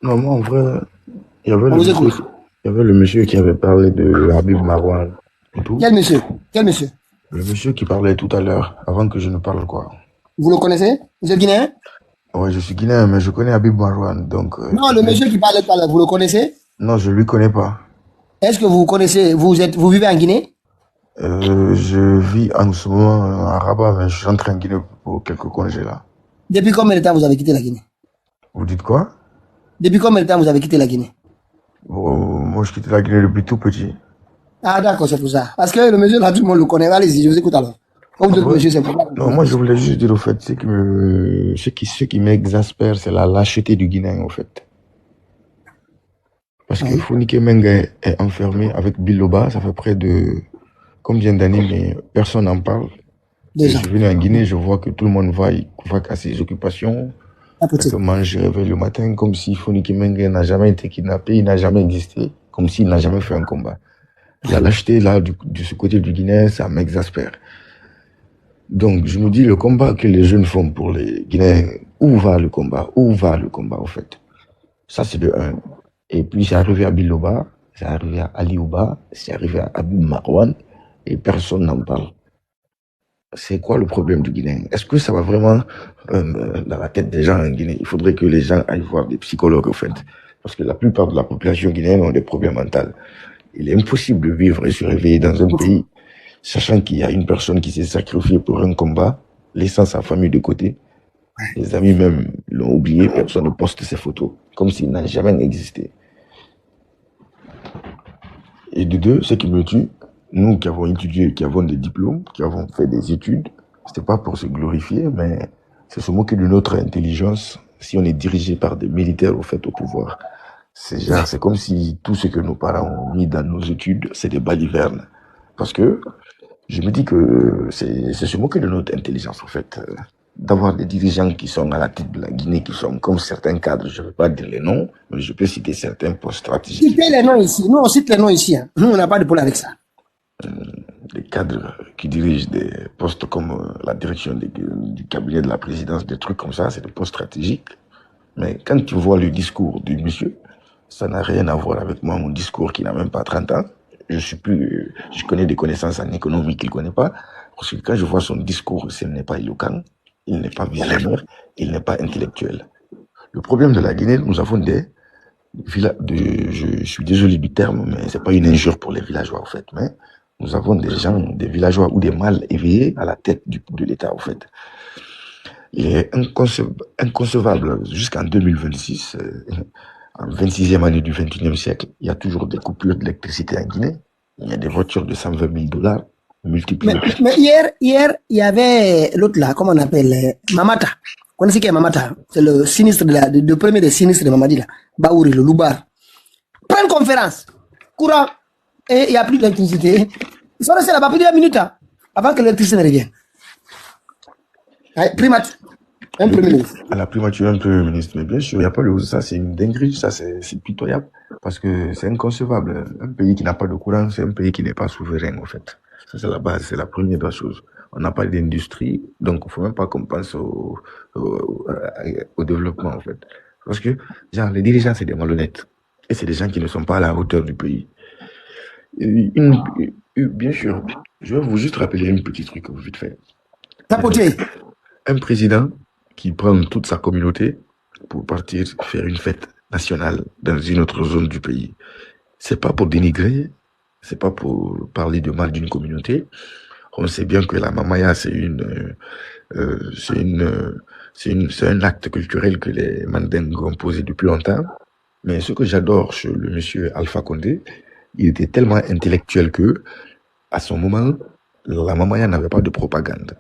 Non, moi, en vrai, On vous écoute. il y avait le monsieur qui avait parlé de Habib Marwan et tout. Quel monsieur? Quel monsieur? Le monsieur qui parlait tout à l'heure, avant que je ne parle, quoi. Vous le connaissez? Vous êtes guinéen? Ouais, je suis guinéen, mais je connais Habib Marwan, donc Non, le monsieur qui parlait tout à l'heure, vous le connaissez? non, je lui connais pas. Est-ce que vous connaissez, vous vivez en Guinée? Je vis en ce moment à Rabat, mais je suis en train de Guinée pour quelques congés là. Depuis combien de temps vous avez quitté la Guinée? Vous dites quoi? Depuis combien de temps vous avez quitté la Guinée? Bon, moi, je quitte la Guinée depuis tout petit. Ah, d'accord, c'est pour ça. Parce que le monsieur là, tout le monde le connaît. Allez-y, je vous écoute alors. Comme vous En dites, vrai, monsieur, c'est pour ça que je non, pose la moi, je question. voulais juste dire au fait, ce qui m'exaspère, c'est la lâcheté du Guinéen, au fait. Parce que Oui, Founike Menga est enfermé avec Biloba, ça fait près de combien d'années, mais personne n'en parle. Et je deux ans. suis venu en Guinée, je vois que tout le monde va à ses occupations, Pas fait que possible. mange, je réveille le matin, comme si Founike Menga n'a jamais été kidnappé, il n'a jamais existé, comme s'il n'a jamais fait un combat. La lâcheté, là, de ce côté du Guinée, ça m'exaspère. Donc, je me dis, le combat que les jeunes font pour les Guinéens, où va le combat? Où va le combat, au fait? Ça, c'est de un. Et puis, c'est arrivé à Biloba, c'est arrivé à Aliouba, c'est arrivé à Abou Marwan, et personne n'en parle. C'est quoi le problème du Guinéen? Est-ce que ça va vraiment dans la tête des gens en Guinée? Il faudrait que les gens aillent voir des psychologues, au fait. Parce que la plupart de la population guinéenne ont des problèmes mentaux. Il est impossible de vivre et se réveiller dans un pays, sachant qu'il y a une personne qui s'est sacrifiée pour un combat, laissant sa famille de côté. Les amis même l'ont oublié, personne ne poste ses photos, comme s'il n'a jamais existé. Et de deux, ce qui me tue, nous qui avons étudié, qui avons des diplômes, qui avons fait des études, c'était pas pour se glorifier, mais c'est se moquer de notre intelligence si on est dirigé par des militaires au fait au pouvoir. C'est comme si tout ce que nos parents ont mis dans nos études, c'est des balivernes. Parce que je me dis que c'est se moquer de notre intelligence, en fait. D'avoir des dirigeants qui sont à la tête de la Guinée, qui sont comme certains cadres, je ne vais pas dire les noms, mais je peux citer certains postes stratégiques, Citez les noms ici. Nous, on cite les noms ici. Hein. Nous, on n'a pas de problème avec ça. des cadres qui dirigent des postes comme la direction du cabinet de la présidence, des trucs comme ça, c'est des postes stratégiques. Mais quand tu vois le discours du monsieur, ça n'a rien à voir avec moi, mon discours qui n'a même pas 30 ans. Je connais des connaissances en économie qu'il ne connaît pas. Parce que quand je vois son discours, ce n'est pas éloquent, il n'est pas visionnaire, il n'est pas intellectuel. Le problème de la Guinée, nous avons des je suis désolé du terme, mais c'est pas une injure pour les villageois, en fait. Mais nous avons des gens, des villageois ou des mâles éveillés à la tête de l'État, en fait. Il est inconcevable jusqu'en 2026, en 26e année du 21e siècle, il y a toujours des coupures d'électricité en Guinée. Il y a des voitures de 120 000 dollars multipliées. Mais hier, il y avait l'autre là, comment on appelle, Mamata. Vous connaissez qui est Mamata? C'est le sinistre le premier des sinistres de Mamadi là. Baouri, le Loubar. Pleine conférence. Courant. Et il n'y a plus d'électricité. Ils sont restés là-bas plus de 1 minute hein, avant que l'électricité ne revienne. Primat. Un premier ministre. À la primature, un premier ministre. Mais bien sûr, il n'y a pas le ça, c'est une dinguerie, ça, c'est pitoyable. Parce que c'est inconcevable. Un pays qui n'a pas de courant, c'est un pays qui n'est pas souverain, en fait. Ça, c'est la base, c'est la première des choses. On n'a pas d'industrie, donc il ne faut même pas qu'on pense au développement, en fait. Parce que, genre, les dirigeants, c'est des malhonnêtes. Et c'est des gens qui ne sont pas à la hauteur du pays. Une, bien sûr, je vais vous juste rappeler un petit truc, vite fait. Tapoté. Un président qui prend toute sa communauté pour partir faire une fête nationale dans une autre zone du pays. C'est pas pour dénigrer, c'est pas pour parler de mal d'une communauté. On sait bien que la mamaya, c'est un acte culturel que les Mandingues ont posé depuis longtemps. Mais ce que j'adore chez le monsieur Alpha Condé, il était tellement intellectuel que, à son moment, la mamaya n'avait pas de propagande.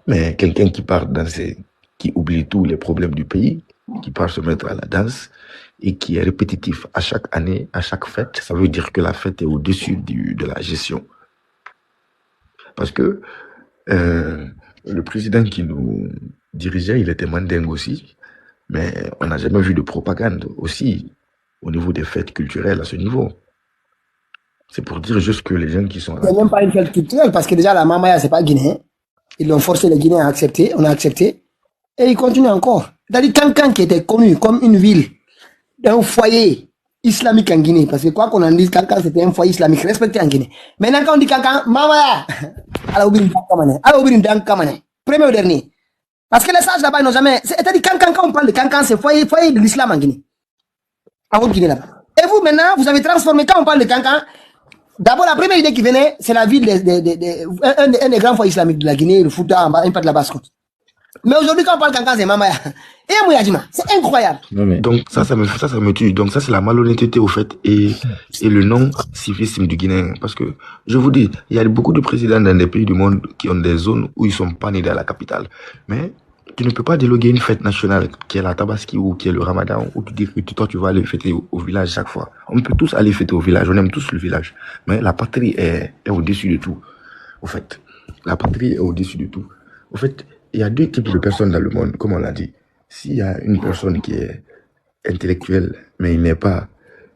Mais quelqu'un qui part danser, qui oublie tous les problèmes du pays, qui part se mettre à la danse et qui est répétitif à chaque année, à chaque fête, ça veut dire que la fête est au-dessus de la gestion. Parce que le président qui nous dirigeait, il était mandingue aussi, mais on n'a jamais vu de propagande aussi au niveau des fêtes culturelles à ce niveau. C'est pour dire juste que les gens qui sont Il n'y a même pas une fête culturelle parce que déjà la Mamaya, c'est pas guinéen. Ils l'ont forcé les Guinéens à accepter. On a accepté. Et il continue encore. C'est-à-dire Kankan qui était connu comme une ville d'un foyer islamique en Guinée. Parce que quoi qu'on en dise, Kankan c'était un foyer islamique respecté en Guinée. Maintenant quand on dit Kankan, Mama, premier ou dernier. Parce que les sages là-bas, ils n'ont jamais... C'est-à-dire Kankan, quand on parle de Kankan, c'est foyer de l'islam en Guinée. En haute Guinée là-bas. Et vous maintenant, vous avez transformé, quand on parle de Kankan, d'abord la première idée qui venait, c'est la ville un des grands foyers islamiques de la Guinée, le Fouta, une part de la basse-côte. Mais aujourd'hui, quand on parle Kankan, c'est Mamaya. Et Mouyadjima, c'est incroyable. Non, mais donc, ça me tue. Donc, ça, c'est la malhonnêteté, au fait, et le non-civisme du Guinéen. Parce que, je vous dis, il y a beaucoup de présidents dans des pays du monde qui ont des zones où ils sont pas nés dans la capitale. Mais, tu ne peux pas déloguer une fête nationale, qui est la Tabaski ou qui est le Ramadan, où tu dis que toi, tu vas aller fêter au village chaque fois. On peut tous aller fêter au village. On aime tous le village. Mais la patrie est au-dessus de tout. Au fait, la patrie est au-dessus de tout. Au fait, il y a deux types de personnes dans le monde, comme on l'a dit. S'il y a une personne qui est intellectuelle, mais il n'est pas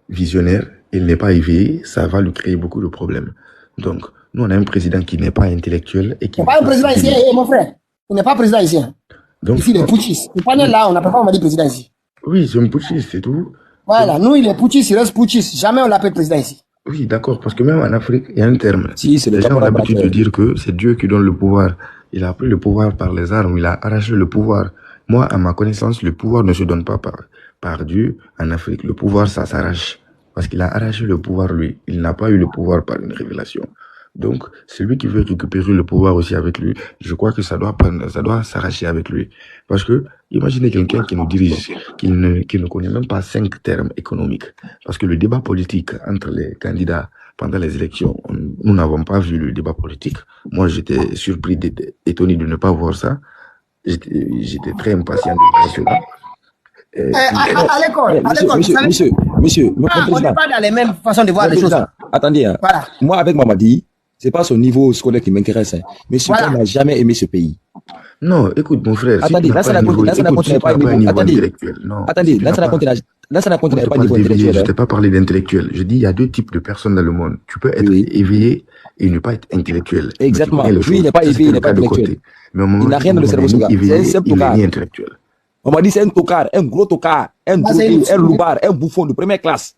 visionnaire, il n'est pas éveillé, ça va lui créer beaucoup de problèmes. Donc, nous, on a un président qui n'est pas intellectuel et qui... Il n'est pas un président ici, mon frère. Il n'est pas président ici. Donc, ici, il est putschiste. Il n'est pas là, on n'a pas dit président ici. Oui, c'est un putschiste, c'est tout. Voilà, nous, il est putschiste, il reste putschiste. Jamais on l'appelle président ici. Oui, d'accord, parce que même en Afrique, il y a un terme. Si, c'est les gens ont l'habitude de dire que c'est Dieu qui donne le pouvoir. Il a pris le pouvoir par les armes, il a arraché le pouvoir. Moi, à ma connaissance, le pouvoir ne se donne pas par Dieu en Afrique. Le pouvoir, ça s'arrache. Parce qu'il a arraché le pouvoir, lui. Il n'a pas eu le pouvoir par une révélation. Donc, celui qui veut récupérer le pouvoir aussi avec lui, je crois que ça doit s'arracher avec lui. Parce que, imaginez quelqu'un qui nous dirige, qui ne connaît même pas 5 termes économiques. Parce que le débat politique entre les candidats pendant les élections, nous n'avons pas vu le débat politique. Moi, j'étais surpris, étonné de ne pas voir ça. J'étais très impatient de voir cela. À l'école, monsieur, on n'est pas dans les mêmes façons de voir les choses. Attendez, hein. Voilà. Moi, avec Mamadi, c'est pas son niveau scolaire qui m'intéresse. Hein. Mais ce gars n'a jamais aimé ce pays. Non, écoute, mon frère. Attendez, là, ça n'a pas un niveau intellectuel. Attendez, là, ça n'a pas un niveau intellectuel. Je t'ai pas parlé d'intellectuel. Je dis, il y a deux types de personnes dans le monde. Tu peux être éveillé et ne pas être intellectuel. Exactement. Lui, il n'est pas éveillé, il n'est pas intellectuel. Il n'a rien dans le cerveau, ce gars. C'est un simple tocard. On m'a dit, c'est un tocard, un gros tocard, un loupard, un bouffon de première classe.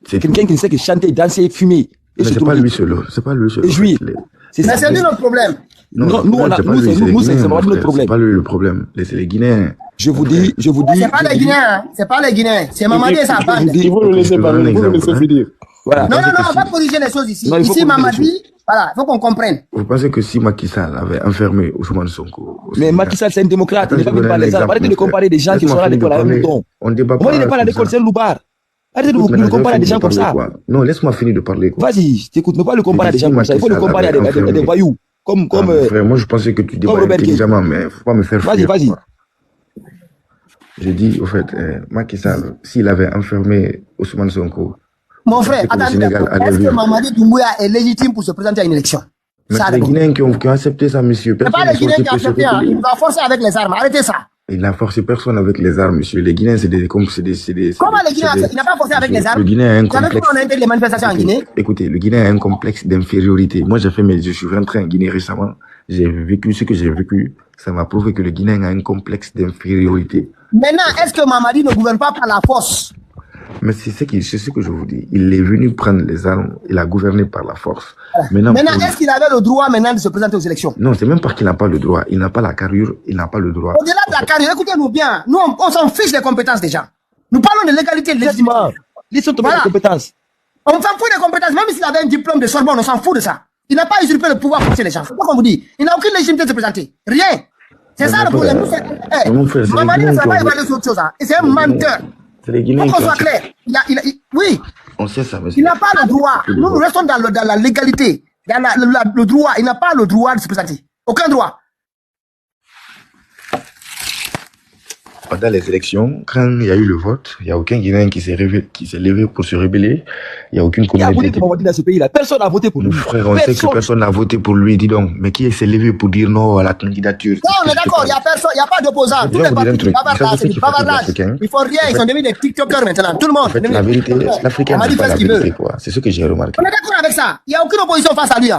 C'est quelqu'un qui ne sait que chanter, danser, fumer. C'est pas lui seul. C'est pas lui seul. Et jouir. Mais c'est lui notre problème. Non, nous, c'est notre problème. C'est pas lui le problème. C'est les Guinéens. Je vous dis. C'est pas les Guinéens. C'est pas les Guinéens. C'est Mamadi et sa bande. Il faut le laisser parler. Il faut le laisser finir. Voilà. Non, on va corriger les choses ici. Ici, Mamadi, voilà, il faut qu'on comprenne. Vous pensez que si Macky Sall avait enfermé Ousmane Sonko... Mais Macky Sall, c'est un démocrate. Il n'est pas venu par les armes. Arrêtez de comparer des gens qui sont à l'école à un mouton. On débat pas. Moi, il n'est pas à l'école, c'est un loupard. Arrêtez de le comparer à des gens comme ça. Non, laisse-moi finir de parler. Vas-y, t'écoutes, ne pas le comparer à des gens comme ça. Il faut le comparer à des voyous. Comme frère, moi, je pensais que tu débats intelligemment, mais il ne faut pas me faire fuir. Vas-y. J'ai dit, au fait, Macky Sall, s'il avait enfermé Ousmane Sonko... Mon frère, attendez, est-ce que Mamadi Doumbouya est légitime pour se présenter à une élection? Mais c'est les Guinéens qui ont accepté ça, monsieur. C'est pas les Guinéens qui ont accepté, il va forcer avec les armes. Arrêtez ça. Il n'a forcé personne avec les armes, monsieur. Les Guinéens, c'est des... Comment les Guinéens il n'a pas forcé avec les armes? Le Guinéen a un complexe. Vous savez comment on a été les manifestations en Guinée? Écoutez, le Guinéen a un complexe d'infériorité. Moi, je suis rentré en Guinée récemment. J'ai vécu ce que j'ai vécu. Ça m'a prouvé que le Guinéen a un complexe d'infériorité. Maintenant, est-ce que Mamadi ne gouverne pas par la force? Mais c'est ce que je vous dis. Il est venu prendre les armes, il a gouverné par la force. Maintenant est-ce qu'il avait le droit maintenant de se présenter aux élections? Non, c'est même pas qu'il n'a pas le droit. Il n'a pas la carrure, il n'a pas le droit. Au-delà de la carrure, écoutez-nous bien. Nous, on s'en fiche des compétences des gens. Nous parlons de l'égalité de légitimité. Ils sont tombés de compétences. On s'en fout des compétences. Même s'il avait un diplôme de Sorbonne, on s'en fout de ça. Il n'a pas usurpé le pouvoir pour forcer les gens. C'est pas qu'on vous dit. Il n'a aucune légitimité de se présenter. Rien. C'est ça le problème. Mamadi ne sait pas évaluer sur autre chose. Et c'est un menteur. C'est les Guinéens. Pour qu'on soit clair. Oui. On sait ça, monsieur. Il n'a pas le droit. Nous restons dans la légalité. Dans le droit. Il n'a pas le droit de se présenter. Aucun droit. Pendant les élections, quand il y a eu le vote, il n'y a aucun Guinéen qui s'est levé pour se rebeller. Il n'y a aucune communauté. Qui a voté dans ce pays-là. Personne n'a voté pour lui. Frère, on sait que personne n'a voté pour lui, dis donc. Mais qui s'est levé pour dire non à la candidature? Non, on est d'accord, il n'y a personne, il n'y a pas d'opposant. Tous les partis qui bavardent, c'est du bavardage. Ils font rien, ils sont devenus des TikTokers maintenant. Tout le monde. La vérité, l'Africain n'a pas la vérité, quoi. C'est ce que j'ai remarqué. On est d'accord avec ça. Il n'y a aucune opposition face à lui.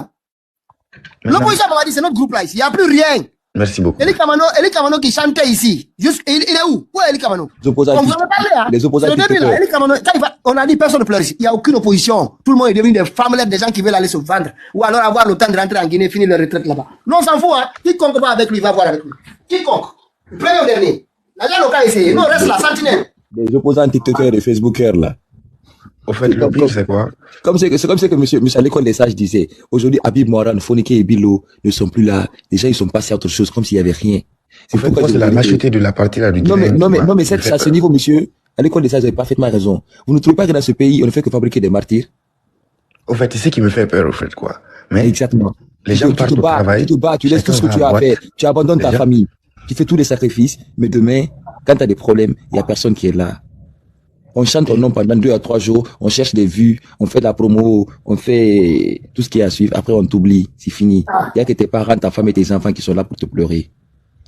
L'opposition, on m'a dit, c'est notre groupe là ici. Il n'y a plus rien. Merci beaucoup. Eli Kamano qui chantait ici. Juste, il est où? Où est Eli Kamano? Les opposants. Les opposants. Eli Kamano, on a dit personne ne pleure ici. Il n'y a aucune opposition. Tout le monde est devenu des femmes, des gens qui veulent aller se vendre. Ou alors avoir le temps de rentrer en Guinée, finir leur retraite là-bas. Non, on s'en fout, hein. Quiconque va avec lui, va voir avec lui. Quiconque. Le premier ou dernier. L'agent local ici. Nous, on reste la sentinelle. Les opposants TikTokers et Facebookers là. Au fait, le pire, c'est quoi? C'est comme ça que monsieur à l'école des sages disait. Aujourd'hui, Habib Moran, Fonike et Bilo ne sont plus là. Les gens, ils sont passés à autre chose, comme s'il n'y avait rien. En fait, c'est la lâcheté de la partie là du Guinée. Non, mais c'est à ce niveau, monsieur. À l'école des sages, vous avez parfaitement raison. Vous ne trouvez pas que dans ce pays, on ne fait que fabriquer des martyrs? Au fait, c'est ce qui me fait peur, au fait, quoi. Mais exactement. Les gens partent au travail. Tu te bats, tu laisses tout ce que tu as à faire. Tu abandonnes ta famille. Tu fais tous les sacrifices. Mais demain, quand tu as des problèmes, il n'y a personne qui est là. On chante ton nom pendant 2 à 3 jours, on cherche des vues, on fait de la promo, on fait tout ce qui est à suivre. Après, on t'oublie, c'est fini. Il y a que tes parents, ta femme et tes enfants qui sont là pour te pleurer.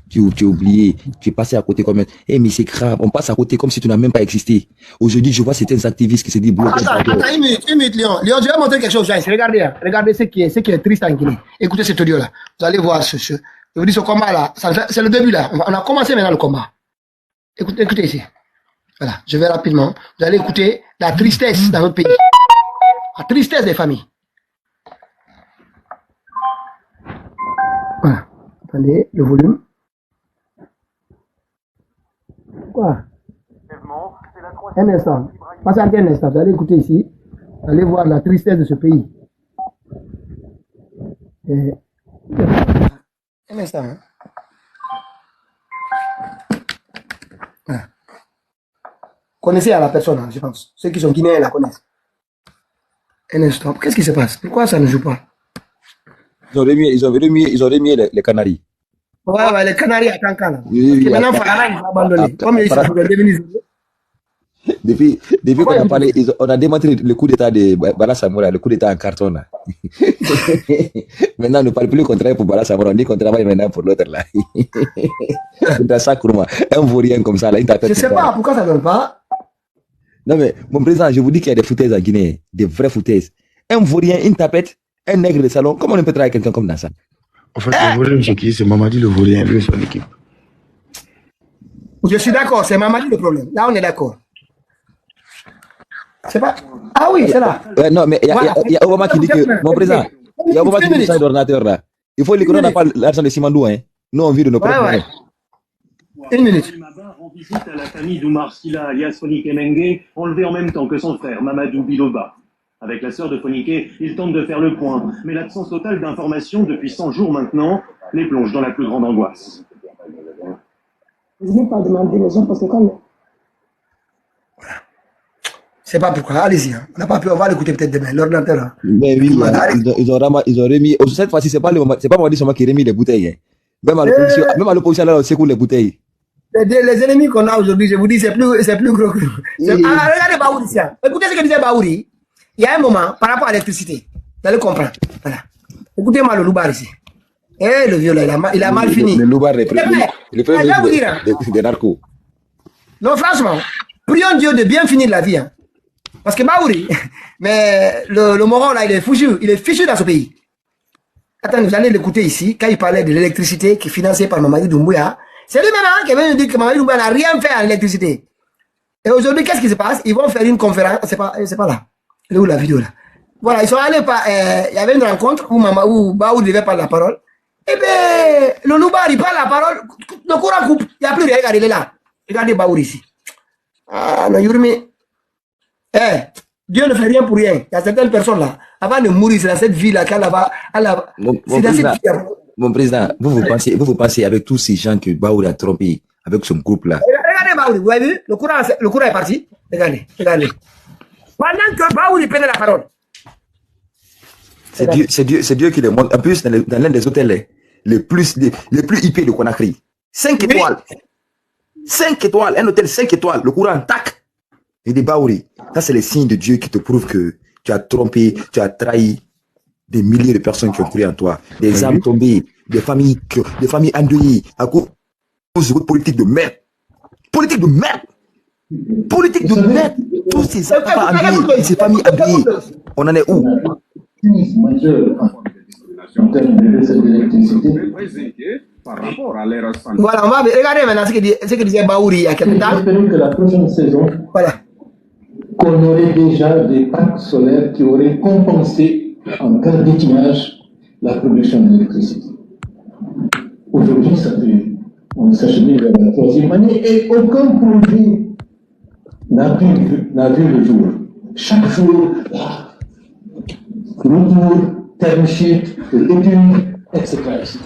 Tu es oublié, tu es passé à côté comme mais c'est grave, on passe à côté comme si tu n'as même pas existé. Aujourd'hui, je vois certains activistes qui se disent Attends, une minute, Léon. Léon, je vais montrer quelque chose, Jaïs. Regardez ce qui est triste en Guinée. Écoutez cet audio-là. Vous allez voir je vous dis ce combat-là. C'est le début là. On a commencé maintenant le combat. Écoutez ici. Voilà, je vais rapidement. Vous allez écouter la tristesse dans notre pays. La tristesse des familles. Voilà. Attendez, le volume. Quoi? Un instant. Patientez un instant. Vous allez écouter ici. Vous allez voir la tristesse de ce pays. Un instant. Hein. Voilà. Connaissez à la personne, hein, je pense. Ceux qui sont guinéens la connaissent. Un instant. Qu'est-ce qui se passe? Pourquoi ça ne joue pas? Ils ont remis les Canaries. Ouais, les Canaries à Cancana. Oui, maintenant, Farana, ils ont abandonné. Comme ils sont devenus. Depuis qu'on a parlé, on a démantelé le coup d'état de Bala Samoura, le coup d'état en carton là. Maintenant, on ne parle plus qu'on travaille pour Bala Samoura, on dit qu'on travaille maintenant pour l'autre là. C'est ça, Kourma. Un vaurien comme ça là, je ne sais pas pourquoi ça ne donne pas. Non mais, mon président, je vous dis qu'il y a des foutaises en Guinée, des vraies foutaises. Un vaurien, une tapette, un nègre de salon, comment on peut travailler avec quelqu'un comme dans ça? En fait, le vaurien, c'est qui? C'est Mamadi le vaurien, lui et son équipe. Je suis d'accord, c'est Mamadi le problème. Là, on est d'accord. C'est pas. Ah oui, c'est là. Ouais, non, mais il y a Obama qui dit que, mon président, il y a Obama qui dit que c'est d'ordinateur là. Il faut qu'on n'a pas l'argent de Simandou, hein. Nous, on vit de nos propres moyens. Une minute. Rend visite à la famille d'Oumar Silla, alias Fonike Mengue, enlevé en même temps que son frère, Mamadou Biloba. Avec la sœur de Fonike, il tente de faire le point, mais l'absence totale d'informations depuis 100 jours maintenant les plonge dans la plus grande angoisse. Je ne vais pas demander les gens parce que comme... C'est pas pourquoi, allez-y. Hein. On n'a pas pu, on va l'écouter peut-être demain, l'ordinateur. Hein. Mais oui, ils ont remis. Cette fois-ci, c'est pas Mamadi seulement qui remis les bouteilles. Hein. Même à l'opposition, là, on secoue les bouteilles. Les ennemis qu'on a aujourd'hui, je vous dis, c'est plus gros que nous. Regardez Baouri, tiens. Écoutez ce que disait Baouri. Il y a un moment, par rapport à l'électricité, vous allez comprendre. Voilà. Écoutez-moi le loubar ici. Eh, le vieux là, il a mal fini. Le loubar, le premier des narcos. Non, franchement, prions Dieu de bien finir la vie. Hein. Parce que Baouri, mais le moron là, il est fichu dans ce pays. Attends, vous allez l'écouter ici, quand il parlait de l'électricité qui est financée par Mamadi Doumbouya. C'est lui-même hein, qui vient nous dire que Mamadi Doumbouya n'a rien fait en électricité. Et aujourd'hui, qu'est-ce qui se passe? Ils vont faire une conférence, c'est pas là. Elle est où la vidéo là? Voilà, ils sont allés il y avait une rencontre où Baouri devait prendre la parole. Et bien, le Loubar, il prend la parole, le courant coupe, il n'y a plus rien, regardez, il est là. Regardez Baouri ici. Ah, non, Yurmi. Dieu ne fait rien pour rien. Il y a certaines personnes là, avant de mourir, c'est dans cette vie là qu'elle va. Mon président, vous pensez avec tous ces gens que Baouri a trompé, avec son groupe là. Regardez Baouri, vous avez vu? Le courant est parti. Regardez. Pendant que Baouri prenait la parole. C'est Dieu qui les montre. En plus, dans l'un des hôtels les plus hypés de Conakry. 5 étoiles. 5 étoiles. Un hôtel 5 étoiles. Le courant, tac. Et des Baouri. Ça, c'est les signes de Dieu qui te prouvent que tu as trompé, tu as trahi des milliers de personnes qui ont cru en toi. Des âmes tombées, des familles endeuillées à cause de votre politique de merde. Politique de merde. Politique de merde. Tous ces enfants endeuillés, ces familles endeuillées. On en est où? par rapport à l'ère santé. Voilà, on va regarder maintenant ce que disait Baouri il y a quelques temps. J'espère que la prochaine saison, voilà, qu'on aurait déjà des parcs solaires qui auraient compensé en cas d'étimage la production d'électricité. Aujourd'hui, on s'achemine vers la troisième année et aucun projet n'a vu le jour. Chaque jour, retour, term sheet, études, etc. C'est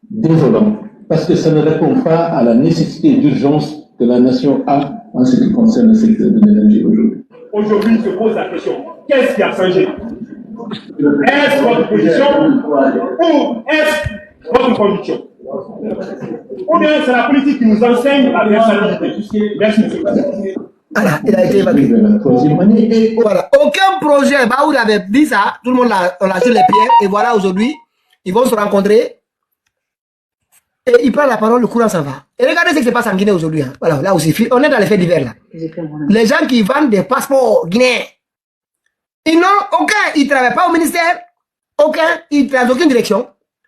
désolant, parce que ça ne répond pas à la nécessité d'urgence que la nation a en ce qui concerne le secteur de l'énergie aujourd'hui. Aujourd'hui, se pose la question, qu'est-ce qui a changé? Est-ce votre position ou est-ce votre conviction? Ou bien c'est la politique qui nous enseigne la responsabilité? Merci, monsieur. Voilà, il a été évacué. Et voilà, aucun projet, Baouri avait dit ça, tout le monde on l'a sur les pieds, et voilà aujourd'hui, ils vont se rencontrer, et il prend la parole, le courant s'en va. Et regardez ce qui se passe en Guinée aujourd'hui. Hein. Voilà, là aussi, on est dans les faits divers là. Les gens qui vendent des passeports guinéens, ils n'ont aucun, ils ne travaillent pas au ministère, aucun, ils ne travaillent dans aucune direction.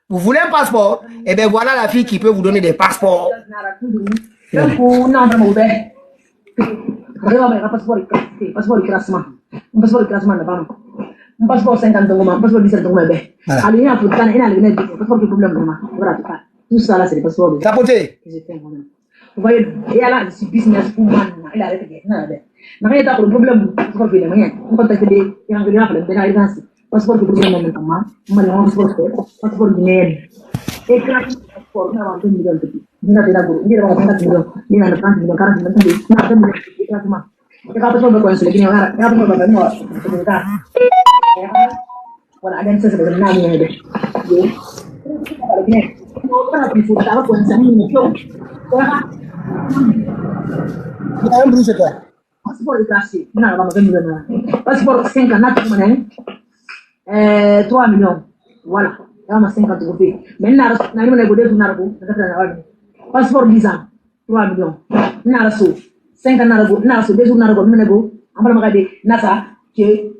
Vous voulez un passeport, et bien voilà la fille qui peut vous donner des passeports. Passeport de classement. Un passeport de classement là-bas. Un passeport 50 euros, un passeport 17 euros. Allez, il y a un passeport de problème. Voilà, tout ça là, c'est des passeports. Capoté. Vous voyez, et là, c'est business pour moi. Il a arrêté. Non, il y a pas de problème. Passeport de moyen. On contacte des gens qui ont passeport de problème maintenant. Passeport de guinéen. Et quand passeport, on a 20 millions de pays. On a des lagos, on a 50 millions, on a 30 millions, 40 millions, on a 20 millions de classement. Et quand passeport de quoi, c'est le Guinéen, on a passeport de moi, c'est le cas. Voilà, again, ça c'est le nom de le Guinéen. On a plus de ça, on a 5 millions. Il y a un bruit, c'est quoi? Passeport de classé, on a 20 millions. Passeport 5 ans, 3 millions. Voilà. Il y a 50 euros. Maintenant, on a un passeport 10 ans, 3 millions. On a 5 ans, on a 2 jours, on a un NASA, qui est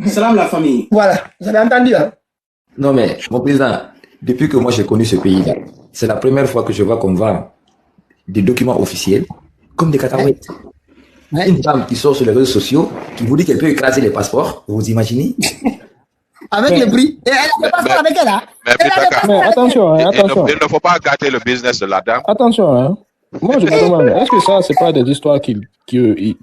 Salam la famille. Voilà, vous avez entendu, hein? Non, mais mon président, depuis que moi j'ai connu ce pays-là, c'est la première fois que je vois qu'on vend des documents officiels comme des cacahuètes. Une dame qui sort sur les réseaux sociaux, qui vous dit qu'elle peut écraser les passeports, vous imaginez? Avec le prix. Et elle a le passeport avec elle, hein? Mais attention, il ne faut pas gâter le business de la dame. Attention, hein. Moi, je me demande, est-ce que ça, c'est pas des histoires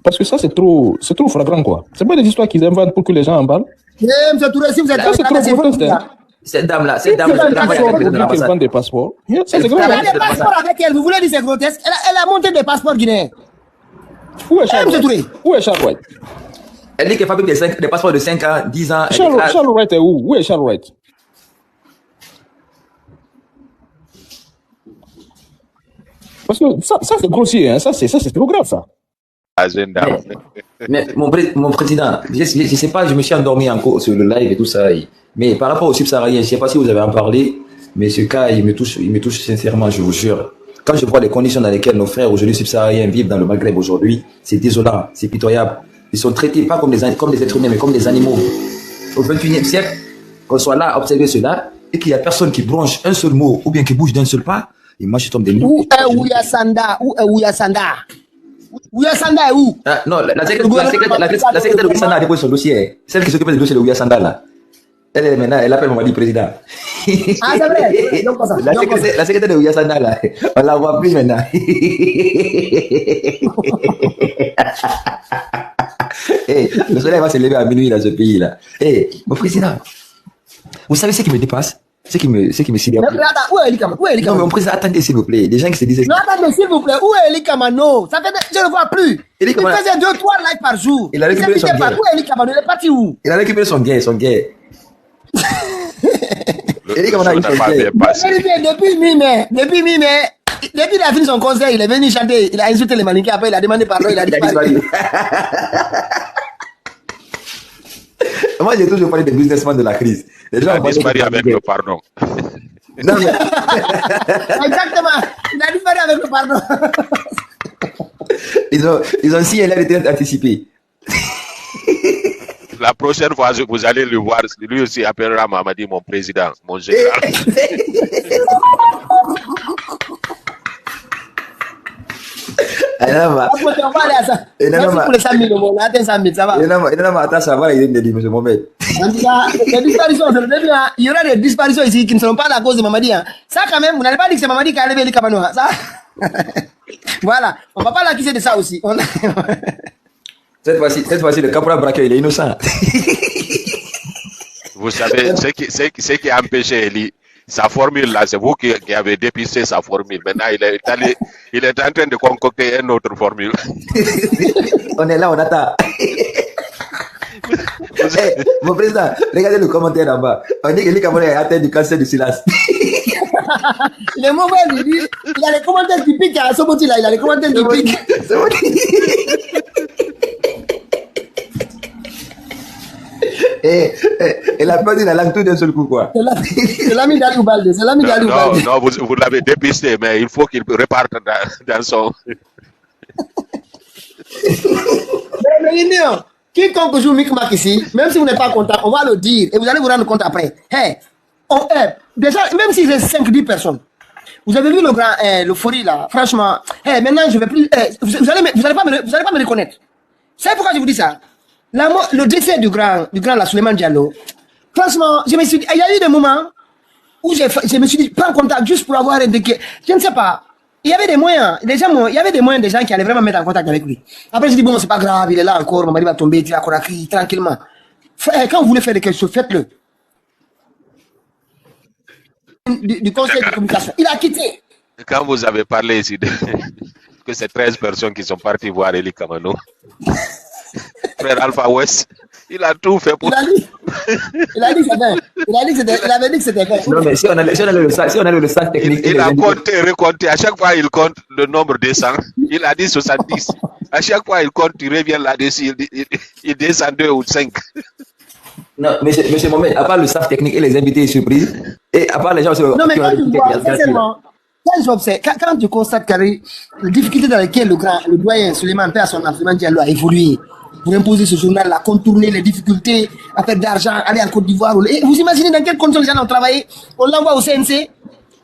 parce que ça, c'est trop flagrant, quoi. C'est pas des histoires qu'ils inventent pour que les gens en parlent. M. Touré, si vous êtes c'est trop grotesque, hein. Cette dame-là, elle vend des passeports. C'est grave. Elle a des passeports avec elle. Vous voulez dire c'est grotesque? Elle a monté des passeports guinéens. Où est Charles White? Elle dit qu'elle fabrique des passeports de 5 ans, 10 ans. Charles White est où? Où est Charles White? Parce que ça c'est grossier, hein. Ça c'est trop grave, ça. Mais mon président, je sais pas, je me suis endormi encore sur le live et tout ça. Mais par rapport au subsaharien, je sais pas si vous avez en parlé, mais ce cas, il me touche sincèrement, je vous jure. Quand je vois les conditions dans lesquelles nos frères aujourd'hui subsahariens vivent dans le Maghreb aujourd'hui, c'est désolant, c'est pitoyable. Ils sont traités pas comme des êtres humains, mais comme des animaux. Au XXIe siècle, qu'on soit là à observer cela, et qu'il n'y a personne qui bronche un seul mot, ou bien qui bouge d'un seul pas, et moi je tombe des nues. Où est Ouyasanda? Ouyasanda est où? Non, la secrétaire de Ouyasanda a déposé son dossier. Celle qui s'occupe du dossier de Ouyasanda là. Elle est maintenant, elle appelle Mamadi président. Ah, c'est vrai. La secrétaire de Ouyasanda là, on la voit plus maintenant. Le soleil va se lever à minuit dans ce pays là. Mon président, vous savez ce qui me dépasse? Ce qui me sidère. Où est Elikama? Non, mais mon président, attendez s'il vous plaît. Des gens qui se disent. Non, attendez s'il vous plaît. Où est Elikama? Non, ça fait, je ne le vois plus. Il faisait 2-3 likes par jour. Il a récupéré son gain. Où est Elikama? Il est parti où? Il a récupéré son gain. Elikama a eu son gain. Depuis mi-mai, depuis qu'il a fini son concert, il est venu chanter. Il a insulté les mannequins. Après, il a demandé pardon. Il a disparu. Moi, j'ai toujours parlé des businessmen de la crise. Les gens ont disparu avec le pardon. Non, mais... Exactement. Il a disparu avec le pardon. Ils ont signé la retraite anticipée. La prochaine fois, vous allez le voir. Lui aussi appellera Mamadi mon président, mon général. Il y aura des disparitions ici qui ne seront pas à la cause de Mamadi. Ça, quand même, vous n'allez pas dire que c'est Mamadi qui a levé les Kabanoa. Ça, voilà, on ne va pas l'accuser de ça aussi. Cette fois-ci, le caporal braqueur, il est innocent. Vous savez, ce qui a empêché Eli, sa formule là, c'est vous qui avez dépisté sa formule. Maintenant, il est en train de concocter une autre formule. On est là, on attend. Mon président, regardez le commentaire là-bas. On dit que Eli Kamara est atteint du cancer du silence. Il est mauvais, lui. Il a les commentaires typiques à Soboti là. Il a les commentaires typiques. Et la perdu la langue tout d'un seul coup, quoi. C'est l'ami d'Ali Oubalde. C'est l'ami d'Ali Oubalde. Non, vous l'avez dépisté, mais il faut qu'il reparte dans son. Mais quiconque joue Micmac ici, même si vous n'êtes pas content, on va le dire et vous allez vous rendre compte après. Déjà, même si c'est 5-10 personnes, vous avez vu l'euphorie là, franchement, maintenant je vais plus. Vous allez pas me reconnaître. C'est pourquoi je vous dis ça. Le décès du grand la Souleymane Diallo, franchement, je me suis dit, il y a eu des moments où je me suis dit, prends contact juste pour avoir je ne sais pas. Il y avait des moyens, il y avait des moyens des gens qui allaient vraiment mettre en contact avec lui. Après, je dis, bon, c'est pas grave, il est là encore, Mamadi va tomber, il va Conakry, tranquillement. Quand vous voulez faire quelque chose, faites-le. Du conseil de communication. Il a quitté. Quand vous avez parlé ici que c'est 13 personnes qui sont parties voir Eli Kamano, frère Alpha West, il a tout fait pour. Il avait dit que c'était fait. Non, mais si on a le sac technique. Il a recompté. À chaque fois, il compte le nombre de 100. Il a dit 70. À chaque fois, il compte, il revient là-dessus. Il descend 2 ou 5. Non, monsieur Mohamed, à part le staff technique et les invités surprises, et à part les gens non, mais quand tu vois, sincèrement, quand tu constates que les difficultés dans lesquelles le doyen Souleymane Père son Souleymane Diallo a évolué pour imposer ce journal-là, contourner les difficultés, à faire d'argent, aller en Côte d'Ivoire. Vous imaginez dans quelles conditions les gens ont travaillé? On l'envoie au CNC,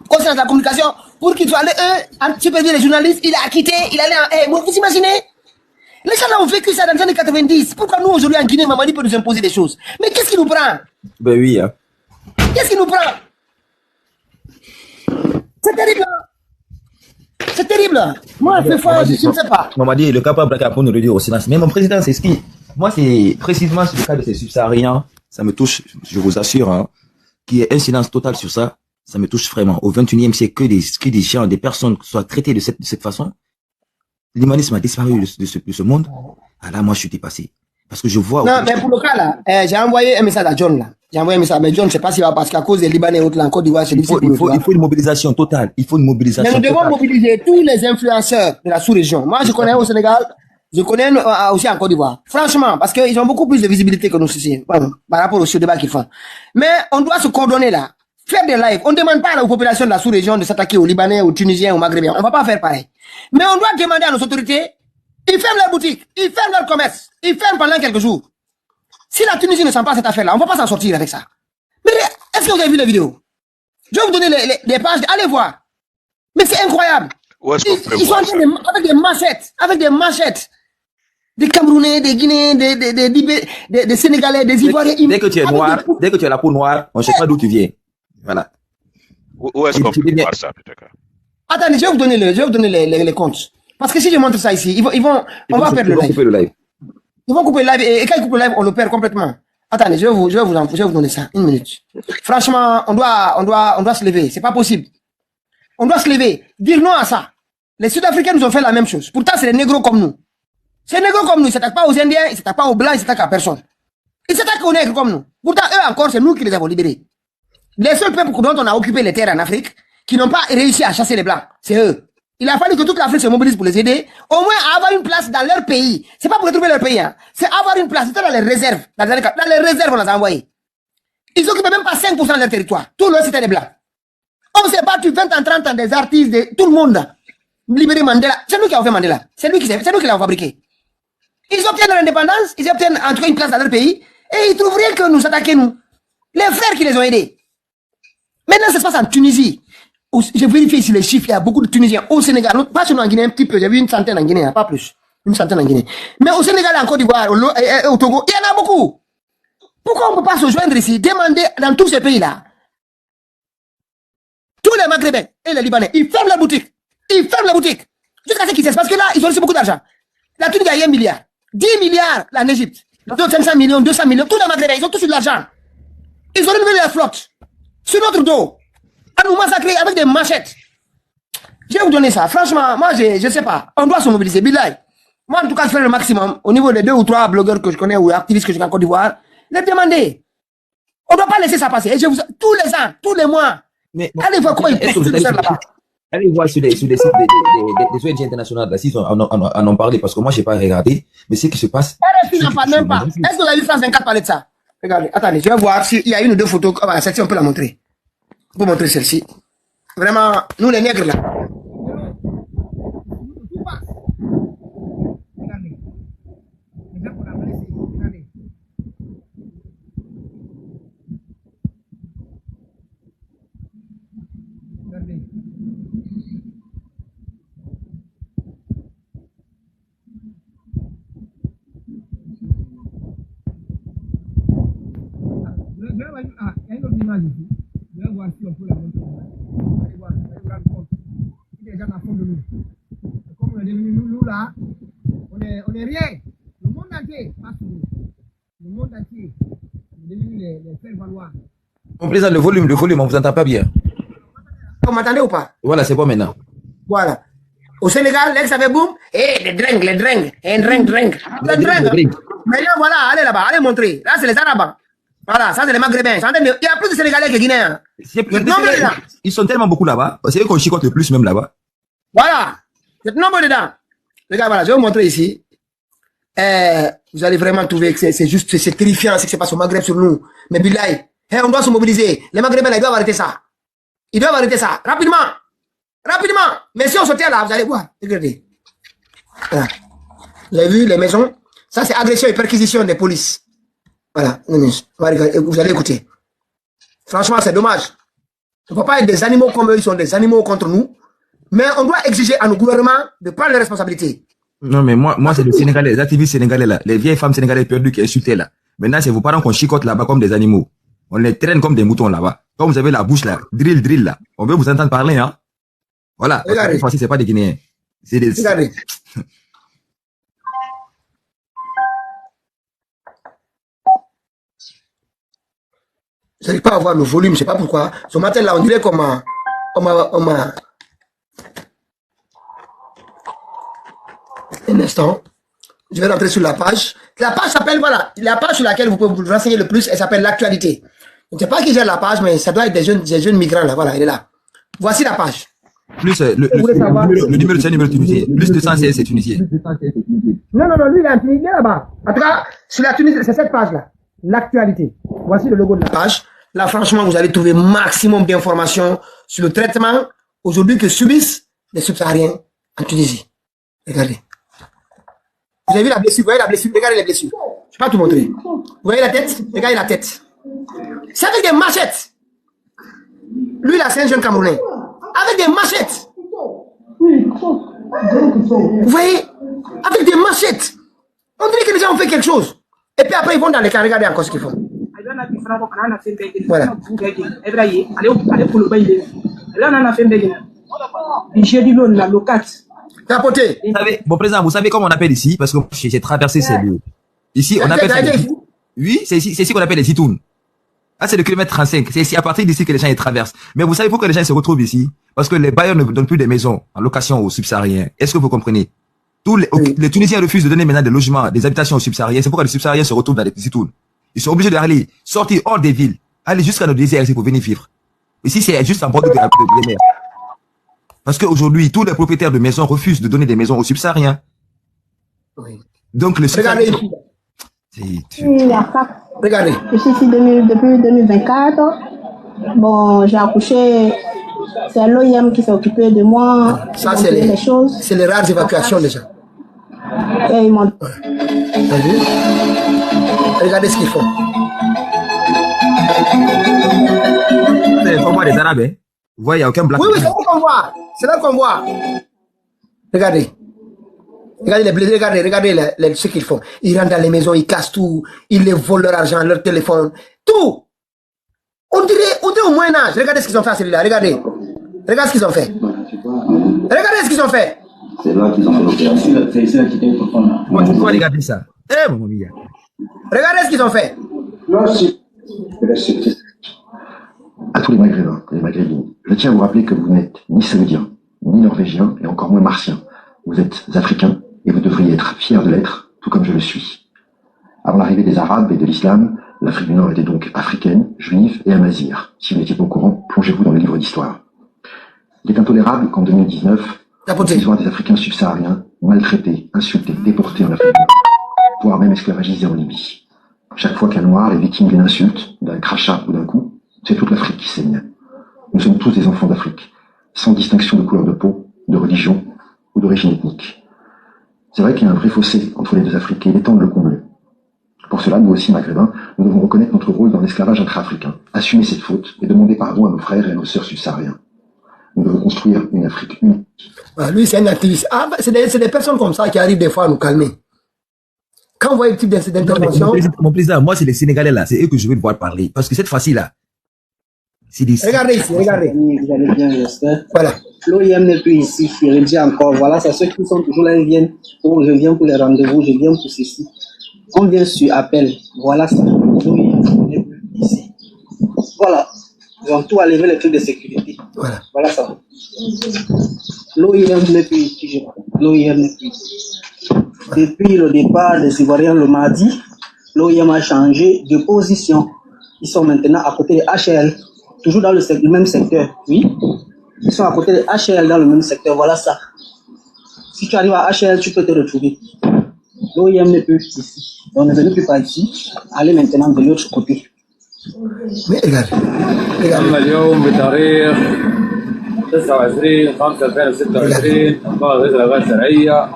conseil de la communication, pour qu'il soit allé, superviser les journalistes, il a quitté, il allait en... vous imaginez? Les gens ont vécu ça dans les années 90. Pourquoi nous, aujourd'hui, en Guinée, Mamadi peut nous imposer des choses? Mais qu'est-ce qui nous prend? Ben oui, hein. Qu'est-ce qui nous prend? C'est terrible. C'est terrible. Moi, des fois, je ne sais pas. Mamadi, le capable pour nous réduire au silence. Mais mon président, c'est ce qui... Moi, c'est précisément sur le cas de ces subsahariens. Ça me touche, je vous assure, hein, qu'il y ait un silence total sur ça. Ça me touche vraiment. Au 21e siècle, que des gens, des personnes soient traitées de cette façon. L'humanisme a disparu de ce monde. Ah là, moi, je suis dépassé. Parce que je vois... Non, mais pour le cas, là, j'ai envoyé un message à John, là. J'ai envoyé un message, mais John, je ne sais pas s'il va, parce qu'à cause des Libanais et autres, là, en Côte d'Ivoire, c'est difficile. Il faut une mobilisation totale. Il faut une mobilisation totale. Mais nous devons mobiliser tous les influenceurs de la sous-région. Moi, je connais au Sénégal, je connais aussi en Côte d'Ivoire. Franchement, parce qu'ils ont beaucoup plus de visibilité que nous ici, par rapport au débat qu'ils font. Mais on doit se coordonner, là. Faire des lives. On ne demande pas aux populations de la sous-région de s'attaquer aux Libanais, aux Tunisiens, aux Maghrébins. On ne va pas faire pareil. Mais on doit demander à nos autorités, ils ferment leurs boutiques, ils ferment leur commerce, ils ferment pendant quelques jours. Si la Tunisie ne sent pas cette affaire-là, on ne va pas s'en sortir avec ça. Mais est-ce que vous avez vu les vidéos? Je vais vous donner les pages, allez voir. Mais c'est incroyable. Ils sont avec des machettes. Des Camerounais, des Guinéens, des Sénégalais, des Ivoiriens. Dès que tu es noir, dès que tu as la peau noire, on ne sait pas d'où tu viens. Voilà. Où est-ce qu'on peut voir ça, peut-être? Attendez, je vais vous donner les comptes. Parce que si je montre ça ici, on va perdre le live. Ils vont couper le live et quand ils coupent le live, on le perd complètement. Attendez, je vais vous donner ça. Une minute. Franchement, on doit se lever. C'est pas possible. On doit se lever. Dire non à ça. Les Sud-Africains nous ont fait la même chose. Pourtant, c'est des négros comme nous. C'est des négros comme nous. Ils s'attaquent pas aux Indiens, ils s'attaquent pas aux Blancs, ils s'attaquent à personne. Ils s'attaquent aux nègres comme nous. Pourtant, eux encore, c'est nous qui les avons libérés. Les seuls peuples dont on a occupé les terres en Afrique, qui n'ont pas réussi à chasser les Blancs, c'est eux. Il a fallu que toute l'Afrique se mobilise pour les aider, au moins à avoir une place dans leur pays. C'est pas pour retrouver leur pays, hein. C'est avoir une place. C'était dans les réserves. Dans les réserves, on les a envoyés. Ils occupaient même pas 5% de leur territoire. Tout le reste, c'était des Blancs. On s'est battu 20 ans, 30 ans des artistes, de tout le monde. Libérer Mandela. C'est nous qui avons fait Mandela. C'est nous qui l'avons fabriqué. Ils obtiennent l'indépendance, ils obtiennent en tout cas une place dans leur pays, Et ils trouvent rien que nous attaquer, nous. Les frères qui les ont aidés. Maintenant, ça se passe en Tunisie. J'ai vérifié ici les chiffres, il y a beaucoup de Tunisiens au Sénégal, pas seulement en Guinée, un petit peu, j'ai vu une centaine en Guinée, pas plus. Une centaine en Guinée. Mais au Sénégal, en Côte d'Ivoire, au Togo, il y en a beaucoup. Pourquoi on ne peut pas se joindre ici, demander dans tous ces pays-là? Tous les Maghrébins et les Libanais, ils ferment la boutique. Ils ferment la boutique. Jusqu'à ce qu'ils cessent. Parce que là, ils ont reçu beaucoup d'argent. La Tunisie a 1 milliard. 10 milliards en Égypte. 500 millions, 200 millions. Tous les Maghrébins, ils ont tous eu de l'argent. Ils ont renouvelé la flotte. Sur notre dos. À nous massacrer avec des machettes. Je vais vous donner ça. Franchement, moi, je ne sais pas. On doit se mobiliser. Billahi. Moi, en tout cas, je fais le maximum. Au niveau des 2 ou 3 blogueurs que je connais ou activistes que je connais en Côte d'Ivoire, les demander. On ne doit pas laisser ça passer. Et tous les ans, tous les mois. Mais, allez voir comment ils poussent tout ça là-bas. Allez voir sur les sites des ONG internationales, là, s'ils en ont parlé, parce que moi, je n'ai pas regardé, mais ce qui se passe. Même pas. Est-ce que vous avez vu France 24 parler de ça? Regardez, attendez, je vais voir s'il y a 1 ou 2 photos. Ah, celle-ci, on peut la montrer. On peut montrer celle-ci. Vraiment, nous les nègres là. Je vais voir si on peut la montrer. Allez voir, vous allez vous rendre compte. Il y a des gens à fond de nous. Comme on est devenu nous là, on est rien. Le monde entier passe sur nous. Le monde entier est devenu les faire valoir. Mon président, le volume, on vous entend pas bien. Vous m'entendez ou pas? Voilà, c'est bon maintenant. Voilà. Au Sénégal, l'ex avait boum, et les drengs, les drengs. Maintenant, voilà, allez là-bas, allez montrer. Là, c'est les Arabes. Voilà, ça c'est les Maghrébins. Il y a plus de Sénégalais que Guinéens. Ils sont tellement beaucoup là-bas. C'est eux qu'on chicote le plus même là-bas. Voilà. Il y a nombre dedans. Les gars, voilà, je vais vous montrer ici. Vous allez vraiment trouver que c'est terrifiant ce qui se passe au Maghreb sur nous. Mais billahi, on doit se mobiliser. Les Maghrébins, là, ils doivent arrêter ça. Ils doivent arrêter ça. Rapidement. Mais si on se tient là, vous allez voir. Regardez. Voilà. Vous avez vu les maisons? Ça, c'est agression et perquisition des polices. Voilà, vous allez écouter. Franchement, c'est dommage. On ne peut pas être des animaux comme eux, ils sont des animaux contre nous. Mais on doit exiger à nos gouvernements de prendre les responsabilités. Non, mais moi c'est les Sénégalais, les activistes sénégalais là, les vieilles femmes sénégalaises perdues qui insultaient là. Maintenant, c'est vos parents qu'on chicote là-bas comme des animaux. On les traîne comme des moutons là-bas. Comme vous avez la bouche là, drill là. On veut vous entendre parler, hein. Voilà. Les Français, c'est pas des Guinéens. C'est des... Regardez. Je n'arrive pas à voir le volume, je ne sais pas pourquoi. Ce matin là, on dirait qu'on m'a... Un instant. Je vais rentrer sur la page. La page s'appelle, voilà, la page sur laquelle vous pouvez vous renseigner le plus, elle s'appelle l'actualité. Je ne sais pas qui gère la page, mais ça doit être des jeunes migrants là, voilà, elle est là. Voici la page. Plus le numéro, c'est un numéro tunisien. Plus 216, c'est tunisien. Non, lui, il est en Tunisie là-bas. En tout cas, sur la Tunisie, c'est cette page-là. L'actualité. Voici le logo de la page. Là, franchement, vous allez trouver maximum d'informations sur le traitement aujourd'hui que subissent les subsahariens en Tunisie. Regardez. Vous avez vu la blessure? Vous voyez la blessure? Regardez les blessures. Je ne vais pas tout montrer. Vous voyez la tête? Regardez la tête. C'est avec des machettes. Lui, là, c'est un jeune Camerounais. Avec des machettes. Vous voyez? Avec des machettes. On dirait que les gens ont fait quelque chose. Et puis après, ils vont dans les camps. Regardez encore ce qu'ils font. Voilà. Tapoté. Bon, président, vous savez comment on appelle ici? Parce que j'ai traversé ces lieux. Ici, on appelle ça. Oui, c'est ici qu'on appelle les Zitoun. Ah, c'est le kilomètre 35. C'est ici, à partir d'ici que les gens y traversent. Mais vous savez pourquoi les gens se retrouvent ici? Parce que les bailleurs ne donnent plus des maisons en location aux subsahariens. Est-ce que vous comprenez? Les Tunisiens refusent de donner maintenant des logements, des habitations aux subsahariens. C'est pourquoi les subsahariens se retrouvent dans les Zitoun. Ils sont obligés d'aller sortir hors des villes, aller jusqu'à nos déserts ici pour venir vivre. Ici, c'est juste un bord de mer. Parce qu'aujourd'hui, tous les propriétaires de maisons refusent de donner des maisons aux subsahariens. Oui. Donc, le Regardez. Regardez. Je suis ici depuis 2024. Bon, j'ai accouché. C'est l'OIM qui s'est occupé de moi. Ça, c'est les rares évacuations déjà. Et ils m'ont... Regardez ce qu'ils font. C'est le convoi des Arabes, hein? Vous voyez, il n'y a aucun black. Oui, c'est leur convoi. C'est leur convoi. Regardez. Regardez ce qu'ils font. Ils rentrent dans les maisons, ils cassent tout, ils les volent leur argent, leur téléphone, tout. On dirait au Moyen-Âge. Regardez ce qu'ils ont fait à celui-là. Regardez. Regardez ce qu'ils ont fait. Regardez ce qu'ils ont fait. C'est là qu'ils ont fait l'opération. C'est là qu'ils ont fait. Moi, tu peux regarder ça. Eh, mon ami. Regardez ce qu'ils ont fait. À tous les Maghrébins et les Maghrébines, je tiens à vous rappeler que vous n'êtes ni Saoudiens, ni Norvégiens, et encore moins Martiens. Vous êtes Africains, et vous devriez être fiers de l'être, tout comme je le suis. Avant l'arrivée des Arabes et de l'islam, l'Afrique du Nord était donc africaine, juive et amazighe. Si vous n'étiez pas au courant, plongez-vous dans le livre d'histoire. Il est intolérable qu'en 2019, on voit des Africains subsahariens maltraités, insultés, déportés en Afrique du Nord, voire même esclavagisés en Libye. Chaque fois qu'un Noir est victime d'une insulte, d'un crachat ou d'un coup, c'est toute l'Afrique qui saigne. Nous sommes tous des enfants d'Afrique, sans distinction de couleur de peau, de religion ou d'origine ethnique. C'est vrai qu'il y a un vrai fossé entre les deux Afriques et il est temps de le combler. Pour cela, nous aussi, Maghrébins, nous devons reconnaître notre rôle dans l'esclavage intra-africain, assumer cette faute et demander pardon à nos frères et à nos sœurs subsahariens. Nous devons construire une Afrique unie. Lui, c'est un activiste. Ah, c'est des personnes comme ça qui arrivent des fois à nous calmer. Quand on voit le type d'intervention... Mon président, moi, c'est les Sénégalais là, c'est eux que je veux voir parler. Parce que cette fois-ci-là, c'est des... Regardez ici, regardez. Vous allez bien, j'espère. Voilà. L'OIM n'est plus ici, je le dis encore. Voilà, c'est ceux qui sont toujours là, ils viennent. Je viens pour les rendez-vous, je viens pour ceci. On vient sur appel. Voilà ça. L'OIM n'est plus ici. Voilà. Ils ont tout enlevé les trucs de sécurité. Voilà. Voilà ça. L'OIM n'est plus ici, je crois. L'OIM n'est plus ici. Depuis le départ des Ivoiriens le mardi, l'OIM a changé de position. Ils sont maintenant à côté de HL, toujours dans le même secteur. Oui. Ils sont à côté de HL dans le même secteur. Voilà ça. Si tu arrives à HL, tu peux te retrouver. L'OIM n'est plus ici. Donc ne venez plus par ici. Allez maintenant de l'autre côté. Mais regarde. أما اليوم بتاريخ 29/5/2026 انطلق رئيس الأغاثة الشرعية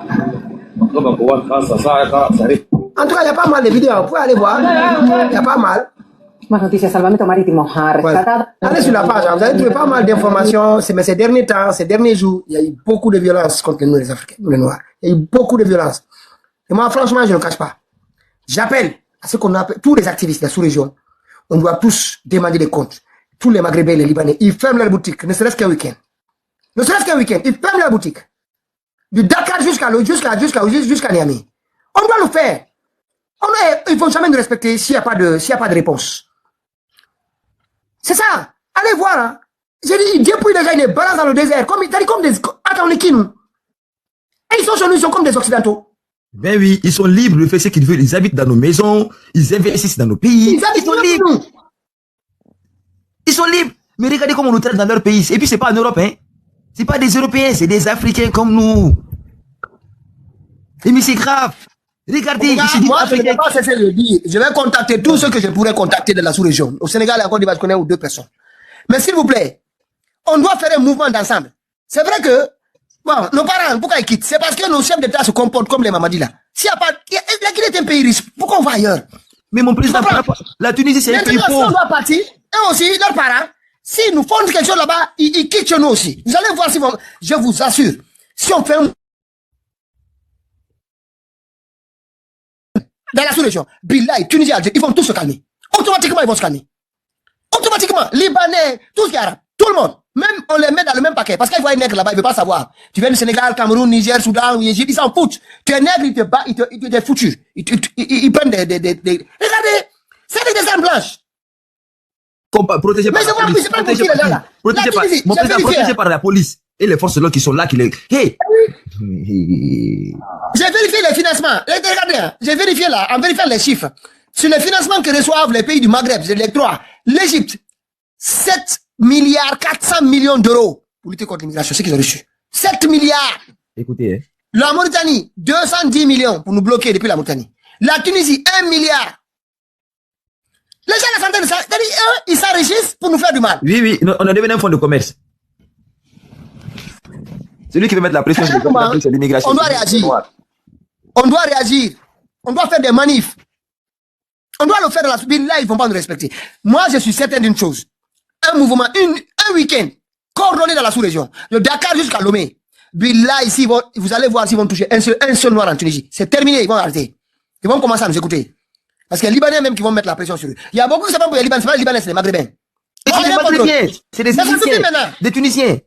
مطلوبة قوات خاصة صاعقة سريعة. En tout cas, il y a pas mal de vidéos. Vous pouvez aller voir. Il y a pas mal. Más noticias, salvamento marítimo ha rescatado. Allez sur la page, vous allez trouver pas mal d'informations. Mais ces derniers temps, ces derniers jours, il y a eu beaucoup de violence contre nous, les Africains, nous les Noirs. Il y a eu beaucoup de violence. Et moi, franchement, je ne le cache pas. J'appelle à ce qu'on appelle tous les activistes de la sous-région. On doit tous demander des comptes. Tous les Maghrébins, les Libanais, ils ferment leurs boutiques, ne serait-ce qu'un week-end. Ne serait-ce qu'un week-end, ils ferment leurs boutiques. Du Dakar jusqu'à Niamey. On doit le faire. Ils ne vont jamais nous respecter s'il n'y a pas de réponse. C'est ça. Allez voir. Hein. J'ai dit, depuis déjà, ils les balancent dans le désert. Comme des... Attendez, qui nous? Et ils sont chez nous, ils sont comme des Occidentaux. Ben oui, ils sont libres de faire ce qu'ils veulent. Ils habitent dans nos maisons, ils investissent dans nos pays. Ils sont libres. Ils sont libres. Mais regardez comment on nous traite dans leur pays. Et puis, c'est pas en Europe, hein. C'est pas des Européens, c'est des Africains comme nous. Et mais c'est grave. Regardez, moi, je ne vais pas cesser de le dire. Je vais contacter tous ceux que je pourrais contacter de la sous-région. Au Sénégal, à Côte d'Ivoire, je connais 2 personnes. Mais s'il vous plaît, on doit faire un mouvement d'ensemble. C'est vrai que, bon, nos parents, pourquoi ils quittent? C'est parce que nos chefs d'État se comportent comme les Mamadi là. S'il n'y a pas, la Guinée est un pays riche. Pourquoi on va ailleurs? Mais mon président, la Tunisie, c'est un pays pauvre. On doit partir. Et aussi, leurs parents, s'ils nous font quelque chose là-bas, ils quittent chez nous aussi. Vous allez voir si je vous assure, si on fait un... Dans la sous-région, Billahi, Tunisie, Algérie, ils vont tous se calmer. Automatiquement, ils vont se calmer. Automatiquement, Libanais, tout ce qui est arabe, tout le monde. Même, on les met dans le même paquet. Parce qu'ils voient un nègre là-bas, ils ne veulent pas savoir. Tu viens du Sénégal, Cameroun, Niger, Soudan, Égypte, ils s'en foutent. Tu es nègre, ils te battent, ils te foutus. Ils prennent des... Regardez, c'est des dessins blanches. Protégé par la police. Protégé par la police. Et les forces de l'ordre qui sont là, qui les... Hey! J'ai vérifié les financements. Regardez, j'ai vérifié là, en vérifiant les chiffres. Sur les financements que reçoivent les pays du Maghreb, les 3, l'Égypte, 7 milliards 400 millions d'euros pour lutter contre l'immigration, c'est ce qu'ils ont reçu. 7 milliards. Écoutez, hein. La Mauritanie, 210 millions pour nous bloquer depuis la Mauritanie. La Tunisie, 1 milliard. Les gens la santé de ça, ils s'enrichissent pour nous faire du mal. Oui, oui, on a devenu un fonds de commerce. C'est lui qui veut mettre la pression sur l'immigration. On doit réagir. On doit réagir. On doit faire des manifs. On doit le faire dans la ville. Là, ils ne vont pas nous respecter. Moi, je suis certain d'une chose. Un mouvement, un week-end, coordonné dans la sous-région, de Dakar jusqu'à Lomé. Là, ici, vous allez voir s'ils vont toucher un seul noir en Tunisie. C'est terminé, ils vont arrêter. Ils vont commencer à nous écouter. Parce qu'il y a les Libanais même qui vont mettre la pression sur eux. Il y a beaucoup qui ne savent pas pour les Libanais. C'est pas les Libanais, c'est les Maghrébins. C'est des Tunisiens. Des Tunisiens.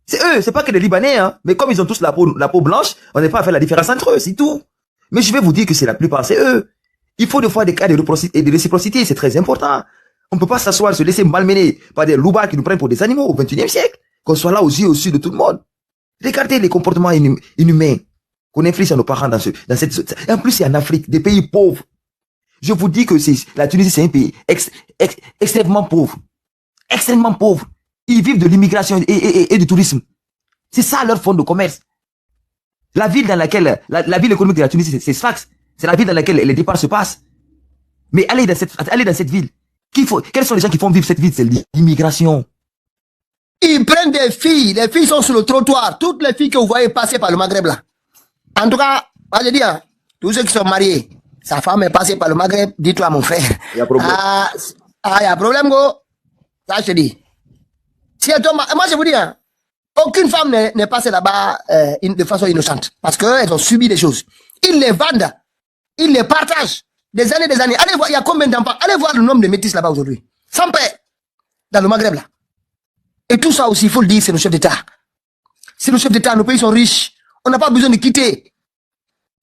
C'est eux, c'est pas que des Libanais, hein. Mais comme ils ont tous la peau blanche, on n'est pas à faire la différence entre eux, c'est tout. Mais je vais vous dire que c'est la plupart, c'est eux. Il faut des fois des cas de réciprocité, c'est très important. On ne peut pas s'asseoir, se laisser malmener par des loubards qui nous prennent pour des animaux au XXIe siècle. Qu'on soit là aux yeux au-dessus de tout le monde. Regardez les comportements inhumains qu'on inflige à nos parents dans cette... Et en plus, c'est en Afrique, des pays pauvres. Je vous dis que la Tunisie, c'est un pays extrêmement pauvre. Extrêmement pauvre. Ils vivent de l'immigration et du tourisme. C'est ça leur fonds de commerce. La ville dans laquelle, la ville économique de la Tunisie, c'est Sfax. C'est la ville dans laquelle les départs se passent. Mais allez dans cette ville. Quels sont les gens qui font vivre cette ville? C'est l'immigration. Ils prennent des filles. Les filles sont sur le trottoir. Toutes les filles que vous voyez passer par le Maghreb là. En tout cas, moi je dis, hein, tous ceux qui sont mariés, sa femme est passée par le Maghreb, dis-toi mon frère. Il y a problème. Il y a problème, go. Ça, je te dis. Si moi, je vous dis, hein, aucune femme n'est passée là-bas de façon innocente. Parce qu'elles ont subi des choses. Ils les vendent. Ils les partagent. Des années. Allez voir, il y a combien d'enfants? Allez voir le nombre de métis là-bas aujourd'hui. Sans paix. Dans le Maghreb, là. Et tout ça aussi, il faut le dire, c'est nos chefs d'État. C'est nos chefs d'État, nos pays sont riches. On n'a pas besoin de quitter.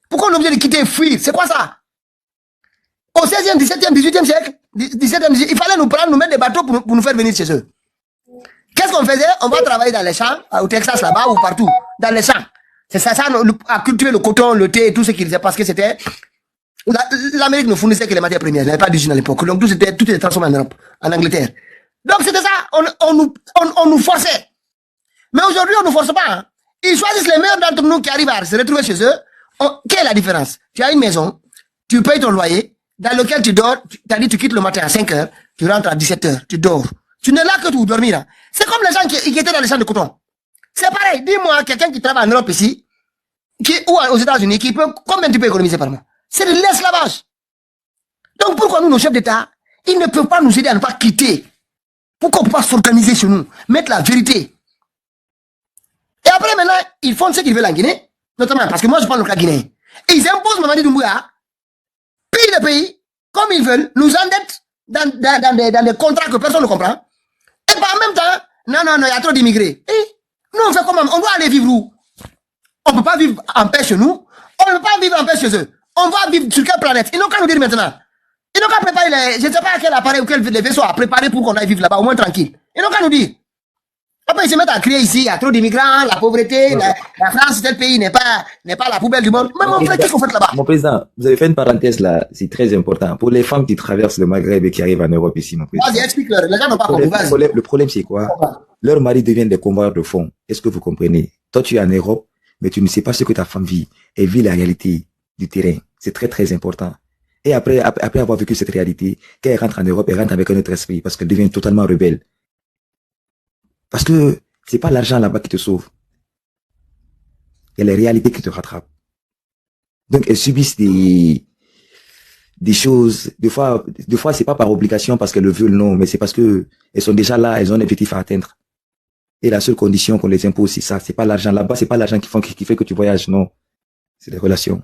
Pourquoi on a besoin de quitter et fuir? C'est quoi ça? Au 16e, 17e, 18e siècle, 17e, il fallait nous prendre, nous mettre des bateaux pour nous faire venir chez eux. Qu'est-ce qu'on faisait? On va travailler dans les champs, au Texas là-bas ou partout, dans les champs. C'est ça, à cultiver le coton, le thé et tout ce qu'ils faisaient, parce que c'était... L'Amérique ne fournissait que les matières premières, il n'y avait pas d'usine à l'époque. Donc tout était transformé en Europe, en Angleterre. Donc c'était ça, on nous forçait. Mais aujourd'hui, on ne nous force pas. Hein. Ils choisissent les meilleurs d'entre nous qui arrivent à se retrouver chez eux. Quelle est la différence? Tu as une maison, tu payes ton loyer, dans lequel tu dors, tu as dit tu quittes le matin à 5 heures, tu rentres à 17 heures, tu dors. Tu n'es là que pour dormir. Hein. C'est comme les gens qui étaient dans les champs de coton. C'est pareil, dis-moi, quelqu'un qui travaille en Europe ici, ou aux États-Unis, combien tu peux économiser par mois? C'est de l'esclavage. Donc pourquoi nous, nos chefs d'État, ils ne peuvent pas nous aider à ne pas quitter? Pourquoi on ne peut pas s'organiser sur nous, mettre la vérité? Et après, maintenant, ils font ce qu'ils veulent en Guinée, notamment parce que moi, je parle le cas guinéen. Et ils imposent Mamadi Doumbouya, pillent le pays, comme ils veulent, nous endettent dans des contrats que personne ne comprend. Et par en même temps, non, il y a trop d'immigrés. Et nous, on fait comment? On doit aller vivre où? On ne peut pas vivre en paix chez nous. On ne peut pas vivre en paix chez eux. On va vivre sur quelle planète? Ils n'ont qu'à nous dire maintenant. Ils n'ont qu'à préparer je ne sais pas quel appareil ou quel vaisseau à préparer pour qu'on aille vivre là-bas, au moins tranquille. Ils n'ont qu'à nous dire. Après, ils se mettent à crier ici, il y a trop d'immigrants, la pauvreté, la France, tel pays n'est pas la poubelle du monde. Mais mon frère, qu'est-ce qu'on fait là-bas? Mon président, vous avez fait une parenthèse là, c'est très important. Pour les femmes qui traversent le Maghreb et qui arrivent en Europe ici, mon président. Vas-y, explique-leur, les gens n'ont pas compris. Le problème, c'est quoi? Leurs maris deviennent des combattants de fond. Est-ce que vous comprenez? Toi, tu es en Europe, mais tu ne sais pas ce que ta femme vit. Elle vit la réalité du terrain. C'est très, très important. Et après avoir vécu cette réalité, quand elle rentre en Europe, elle rentre avec un autre esprit parce qu'elle devient totalement rebelle. Parce que c'est pas l'argent là-bas qui te sauve. Il y a les réalités qui te rattrapent. Donc, elles subissent des choses. Des fois, c'est pas par obligation parce qu'elles le veulent, non, mais c'est parce que elles sont déjà là, elles ont un objectif à atteindre. Et la seule condition qu'on les impose, c'est ça. C'est pas l'argent là-bas, c'est pas l'argent qui fait que tu voyages, non. C'est les relations.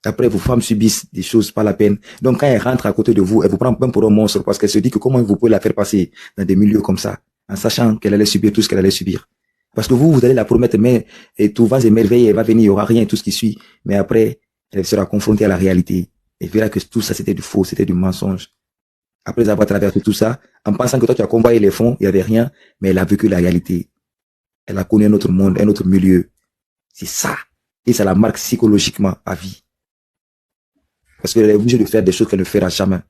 Après, vos femmes subissent des choses pas la peine. Donc, quand elles rentrent à côté de vous, elles vous prennent même pour un monstre parce qu'elles se disent que comment vous pouvez la faire passer dans des milieux comme ça, en sachant qu'elle allait subir tout ce qu'elle allait subir. Parce que vous allez la promettre, mais et tout va s'émerveiller, elle va venir, il n'y aura rien, tout ce qui suit. Mais après, elle sera confrontée à la réalité. Elle verra que tout ça, c'était du faux, c'était du mensonge. Après avoir traversé tout ça, en pensant que toi, tu as combattu les fonds, il n'y avait rien, mais elle a vécu la réalité. Elle a connu un autre monde, un autre milieu. C'est ça. Et ça la marque psychologiquement à vie. Parce qu'elle est obligée de faire des choses qu'elle ne fera jamais.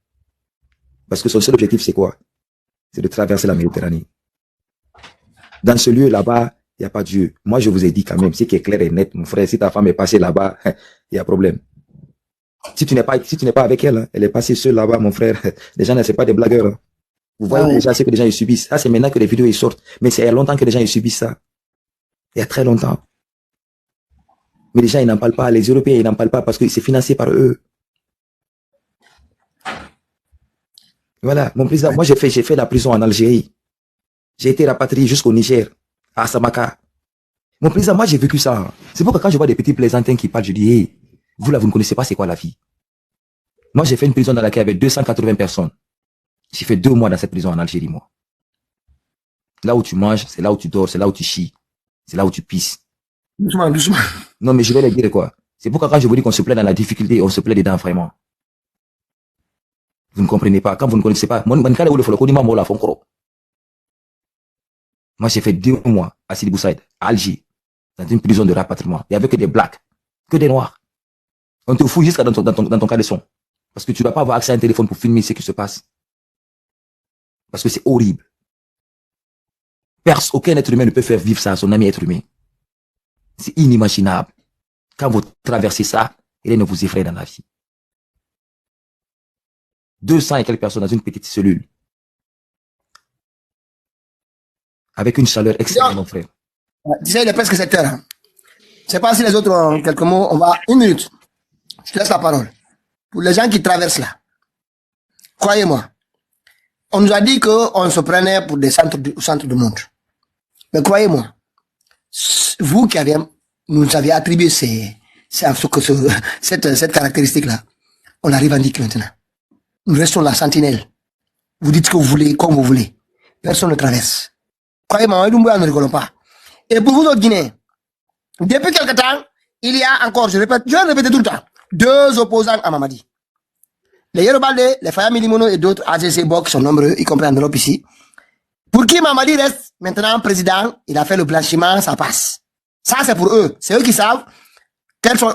Parce que son seul objectif, c'est quoi? C'est de traverser la Méditerranée. Dans ce lieu là-bas, il n'y a pas Dieu. Moi, je vous ai dit quand même, ce qui est clair et net, mon frère, si ta femme est passée là-bas, il y a problème. Si tu n'es pas avec elle, elle est passée seule là-bas, mon frère, les gens ne sont pas des blagueurs. Hein. Vous voyez déjà ce que les gens ils subissent. Ça, c'est maintenant que les vidéos ils sortent. Mais c'est il y a longtemps que les gens ils subissent ça. Il y a très longtemps. Mais les gens ils n'en parlent pas. Les Européens ils n'en parlent pas parce que c'est financé par eux. Voilà, mon président, moi j'ai fait la prison en Algérie. J'ai été rapatrié jusqu'au Niger, à Samaka. Mon président, moi j'ai vécu ça. Hein. C'est pourquoi quand je vois des petits plaisantins qui parlent, je dis, hey, vous là, vous ne connaissez pas c'est quoi la vie. Moi j'ai fait une prison dans laquelle il y avait 280 personnes. J'ai fait 2 mois dans cette prison en Algérie, moi. Là où tu manges, c'est là où tu dors, c'est là où tu chies, c'est là où tu pisses. Doucement. Non, mais je vais le dire quoi. C'est pourquoi quand je vous dis qu'on se plaît dans la difficulté, on se plaît dedans vraiment. Vous ne comprenez pas. Quand vous ne connaissez pas, moi j'ai fait 2 mois à Sidi Boussaïd, à Alger, dans une prison de rapatriement. Il n'y avait que des blacks, que des noirs. On te fout jusqu'à dans ton caleçon. Parce que tu ne vas pas avoir accès à un téléphone pour filmer ce qui se passe. Parce que c'est horrible. Aucun être humain ne peut faire vivre ça à son ami être humain. C'est inimaginable. Quand vous traversez ça, il ne vous effraie dans la vie. 200 et quelques personnes dans une petite cellule. Avec une chaleur extrême, mon frère. Tu sais, il est presque 7 heures. Je ne sais pas si les autres ont quelques mots. On va 1 minute. Je te laisse la parole. Pour les gens qui traversent là, croyez-moi, on nous a dit qu'on se prenait pour des centres du monde. Mais croyez-moi, vous qui nous avez attribué cette caractéristique-là, on arrive à dire que maintenant, nous restons la sentinelle. Vous dites ce que vous voulez, comme vous voulez. Personne ne traverse. Croyez-moi, nous ne rigolons pas. Et pour vous autres Guinéens, depuis quelque temps, il y a encore, je répète tout le temps, 2 opposants à Mamadi. Les Yorubalde, les Faya Milimono et d'autres AGC Bok sont nombreux, y compris en Europe ici. Pour qui Mamadi reste maintenant président, il a fait le blanchiment, ça passe. Ça, c'est pour eux. C'est eux qui savent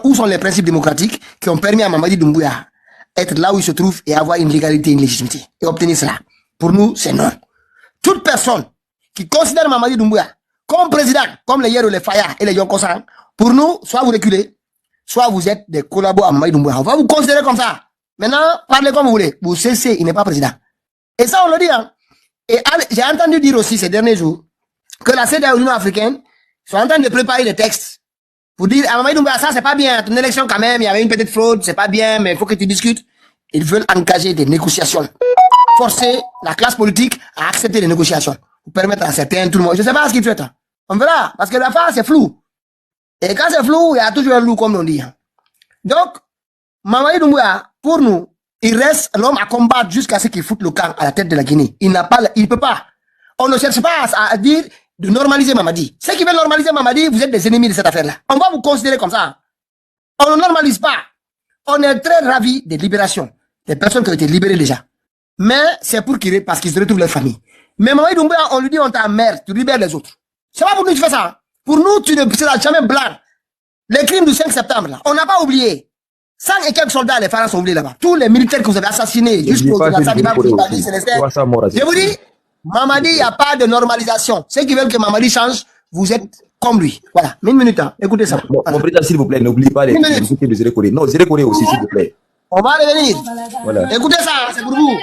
où sont les principes démocratiques qui ont permis à Mamadi Doumbouya être là où il se trouve et avoir une légalité, une légitimité et obtenir cela. Pour nous, c'est non. Toute personne qui considère Mamadi Doumbouya comme président, comme les Yero, les Faya et les Yonkosan, pour nous, soit vous reculez, soit vous êtes des collaborateurs à Mamadi Doumbouya. On va vous considérer comme ça. Maintenant, parlez comme vous voulez. Vous cessez, il n'est pas président. Et ça, on le dit. Hein. Et j'ai entendu dire aussi ces derniers jours que la CEDEAO, l'Union africaine, sont en train de préparer des textes pour dire à Mamadi Doumbouya, ça c'est pas bien, ton élection quand même, il y avait une petite fraude, c'est pas bien, mais il faut que tu discutes. Ils veulent engager des négociations. Forcer la classe politique à accepter les négociations. Pour permettre à certains, tout le monde. Je sais pas ce qu'ils font. On verra. Parce que l'affaire, c'est flou. Et quand c'est flou, il y a toujours un loup, comme on dit. Donc, Mamadi Doumbouya, pour nous, il reste l'homme à combattre jusqu'à ce qu'il foute le camp à la tête de la Guinée. Il peut pas. On ne cherche pas à dire de normaliser Mamadi. Ceux qui veulent normaliser Mamadi, vous êtes des ennemis de cette affaire-là. On va vous considérer comme ça. On ne normalise pas. On est très ravis des libérations. Des personnes qui ont été libérées déjà. Mais c'est parce qu'ils se retrouvent leur famille. Mais Mamadi Doumbouya, on lui dit on t'emmerde, tu libères les autres. C'est pas pour nous que tu fais ça. Pour nous, tu ne seras jamais blanc. Les crimes du 5 septembre, là, on n'a pas oublié. 100 et quelques soldats, les Pharaons sont oubliés là-bas. Tous les militaires que vous avez assassinés, jusqu'au je vous dis, Mamadi, il n'y a pas de normalisation. Ceux qui veulent que Mamadi change, vous êtes comme lui. Voilà. 1 minute, hein. Écoutez ça. Mon président, s'il vous plaît, n'oubliez pas les équipes de Zéré Corée. Non, Zéré Corée aussi, s'il vous plaît. On va revenir. Voilà. Écoutez ça, c'est pour vous.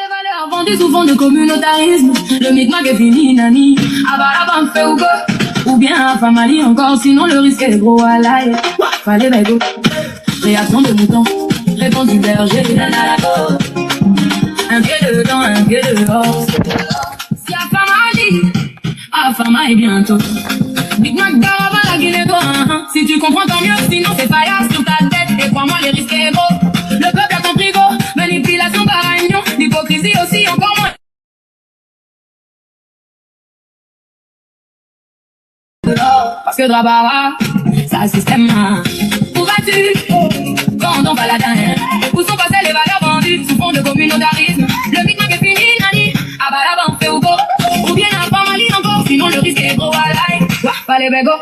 Vendez souvent de communautarisme. Le micmac est fini, nani. Abarabam fait ou quoi? Ou bien Famali encore, sinon le risque est gros à l'ail. Fallait bégo. Réaction de mouton. Réponse du berger, nanalago. Un pied dedans, un pied dehors. Si Afama est bientôt. Big Mac Garaba la Guinée, si tu comprends tant mieux, sinon c'est pas là sur ta tête. Et crois-moi, les risques est gros. Le peuple a compris gros. Manipulation par réunion, l'hypocrisie aussi encore moins. Parce que Drabara, ça système. Où vas-tu? Quand on baladin. Où sont passées les valeurs vendues sous fond de communautarisme? Le Big Mac est fini, nani. Abalaba, on fait ou go. Ou bien à Famali encore, sinon le risque est gros à l'ail. Fallait bégo.